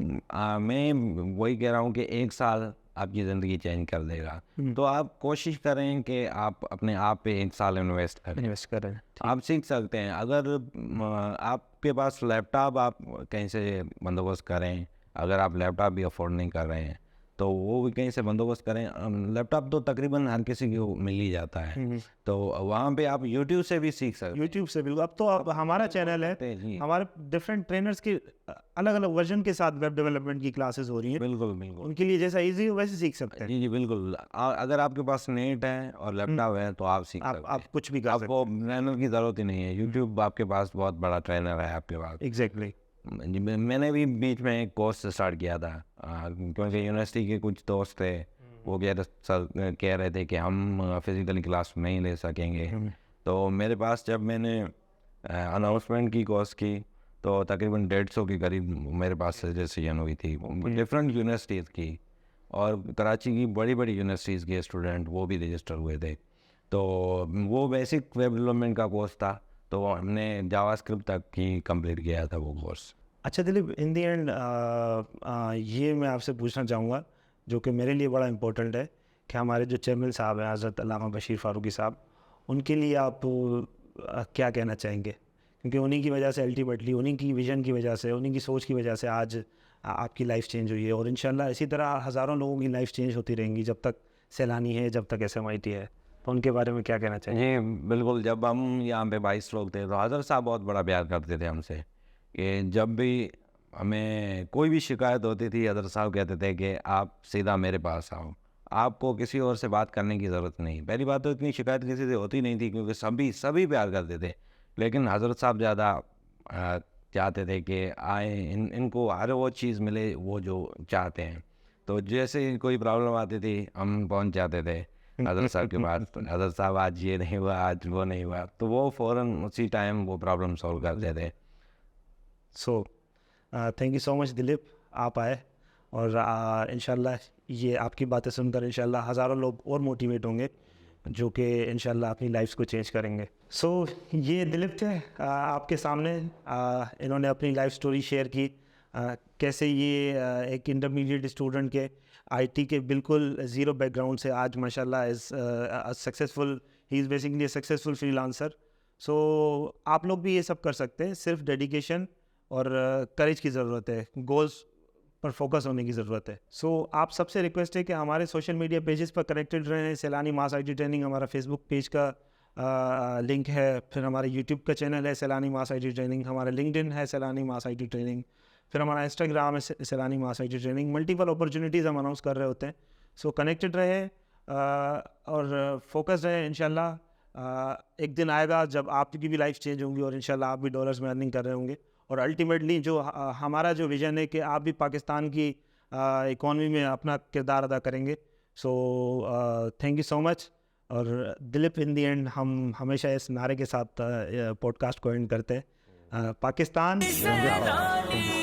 B: मैं वही कह रहा हूँ कि 1 साल आपकी ज़िंदगी चेंज कर देगा। तो आप कोशिश करें कि आप अपने आप पे 1 साल इन्वेस्ट करें। आप सीख सकते हैं। अगर आपके पास लैपटॉप आप कहीं से बंदोबस्त करें, अगर आप लैपटॉप भी अफोर्ड नहीं कर रहे हैं तो वो भी कहीं से बंदोबस्त करें। लैपटॉप तो तकरीबन हर किसी को मिल ही जाता है, तो वहाँ पे आप यूट्यूब से भी सीख सकते हैं।
A: यूट्यूब से बिल्कुल, अब तो अब हमारा चैनल है, हमारे डिफरेंट ट्रेनर्स के अलग अलग वर्जन के साथ वेब डेवलपमेंट की क्लासेस हो रही हैं।
B: बिल्कुल बिल्कुल।
A: उनके लिए जैसा इजी हो वैसे सीख सकते हैं।
B: जी जी बिल्कुल। अगर आपके पास नेट है और लैपटॉप है तो आप सीख सकते हैं।
A: आप कुछ भी कर सकते
B: आपको ट्रेनर की ज़रूरत ही नहीं है, यूट्यूब आपके पास बहुत बड़ा ट्रेनर है आपके पास।
A: हैं। एग्जैक्टली।
B: मैंने भी बीच में एक कोर्स स्टार्ट किया था, क्योंकि यूनिवर्सिटी के कुछ दोस्त थे, वो कह रहे थे कि हम फिज़िकली क्लास नहीं ले सकेंगे। तो मेरे पास जब मैंने अनाउंसमेंट की कोर्स की तो तकरीबन 150 के करीब मेरे पास रजिस्ट्रेशन हुई थी डिफरेंट यूनिवर्सिटीज़ की, और कराची की बड़ी बड़ी यूनिवर्सिटीज़ के स्टूडेंट वो भी रजिस्टर हुए थे। तो वो बेसिक वेब डेवलपमेंट का कोर्स था, तो हमने जावास्क्रिप्ट तक ही कंप्लीट किया था वो कोर्स।
A: अच्छा दिलीप, इन दी एंड ये मैं आपसे पूछना चाहूँगा जो कि मेरे लिए बड़ा इम्पोर्टेंट है, कि हमारे जो चेयरमैन साहब हैं हज़रत अल्लामा बशीर फ़ारूकी साहब, उनके लिए आप क्या कहना चाहेंगे? क्योंकि उन्हीं की वजह से अल्टीमेटली, उन्हीं की विज़न की वजह से, उन्हीं की सोच की वजह से आज आपकी लाइफ चेंज हुई है, और इंशाल्लाह इसी तरह हज़ारों लोगों की लाइफ चेंज होती रहेंगी जब तक सैलानी है, जब तक SMIT है। तो उनके बारे में क्या कहना चाहिए?
B: जी बिल्कुल। जब हम यहाँ पे 22 लोग थे तो हज़रत साहब बहुत बड़ा प्यार करते थे हमसे, कि जब भी हमें कोई भी शिकायत होती थी हज़रत साहब कहते थे कि आप सीधा मेरे पास आओ, आपको किसी और से बात करने की ज़रूरत नहीं। पहली बात तो इतनी शिकायत किसी से होती नहीं थी क्योंकि सभी प्यार करते थे, लेकिन हज़रत साहब ज़्यादा चाहते थे कि आए इनको हर वो चीज़ मिले वो जो चाहते हैं। तो जैसे ही कोई प्रॉब्लम आती थी हम पहुँच जाते थे। अदर साहब के पास, अदर साहब आज ये नहीं हुआ, आज वो नहीं हुआ, तो वो फ़ौरन उसी टाइम वो प्रॉब्लम सॉल्व कर देते।
A: So thank you so much Dilip, आप आए, और इंशाल्लाह ये आपकी बातें सुनकर इंशाल्लाह हज़ारों लोग और मोटिवेट होंगे जो कि इंशाल्लाह अपनी लाइफ्स को चेंज करेंगे। सो ये दिलीप थे आपके सामने, इन्होंने अपनी लाइफ स्टोरी शेयर की, कैसे ये एक इंटरमीडिएट स्टूडेंट के आईटी के बिल्कुल ज़ीरो बैकग्राउंड से आज माशाल्लाह is successful, he is basically successful freelancer. So आप लोग भी ये सब कर सकते हैं, सिर्फ डेडिकेशन और करेज की ज़रूरत है, गोल्स पर फोकस होने की ज़रूरत है। सो आप सबसे रिक्वेस्ट है कि हमारे सोशल मीडिया पेजेस पर कनेक्टेड रहें। सैलानी मास आईटी ट्रेनिंग हमारा फेसबुक पेज का लिंक है, फिर हमारे यूट्यूब का चैनल है सैलानी मास आईटी ट्रेनिंग, हमारा लिंक्डइन है सैलानी मास आईटी ट्रेनिंग, फिर हमारा इंस्टाग्राम है सैलानी मास आईटी ट्रेनिंग। मल्टीपल अपॉर्चुनिटीज़ हम अनाउंस कर रहे होते हैं। सो कनेक्टेड रहे और फोकस रहे। इंशाल्लाह एक दिन आएगा जब आपकी भी लाइफ चेंज होंगी और इंशाल्लाह आप भी डॉलर्स में अर्निंग कर रहे होंगे, और अल्टीमेटली जो हमारा जो विज़न है कि आप भी पाकिस्तान की इकॉनमी में अपना किरदार अदा करेंगे। So thank you so much. और दिलीप, इन दी एंड हम हमेशा इस नारे के साथ पॉडकास्ट को एंड करते हैं, पाकिस्तान जिंदाबाद।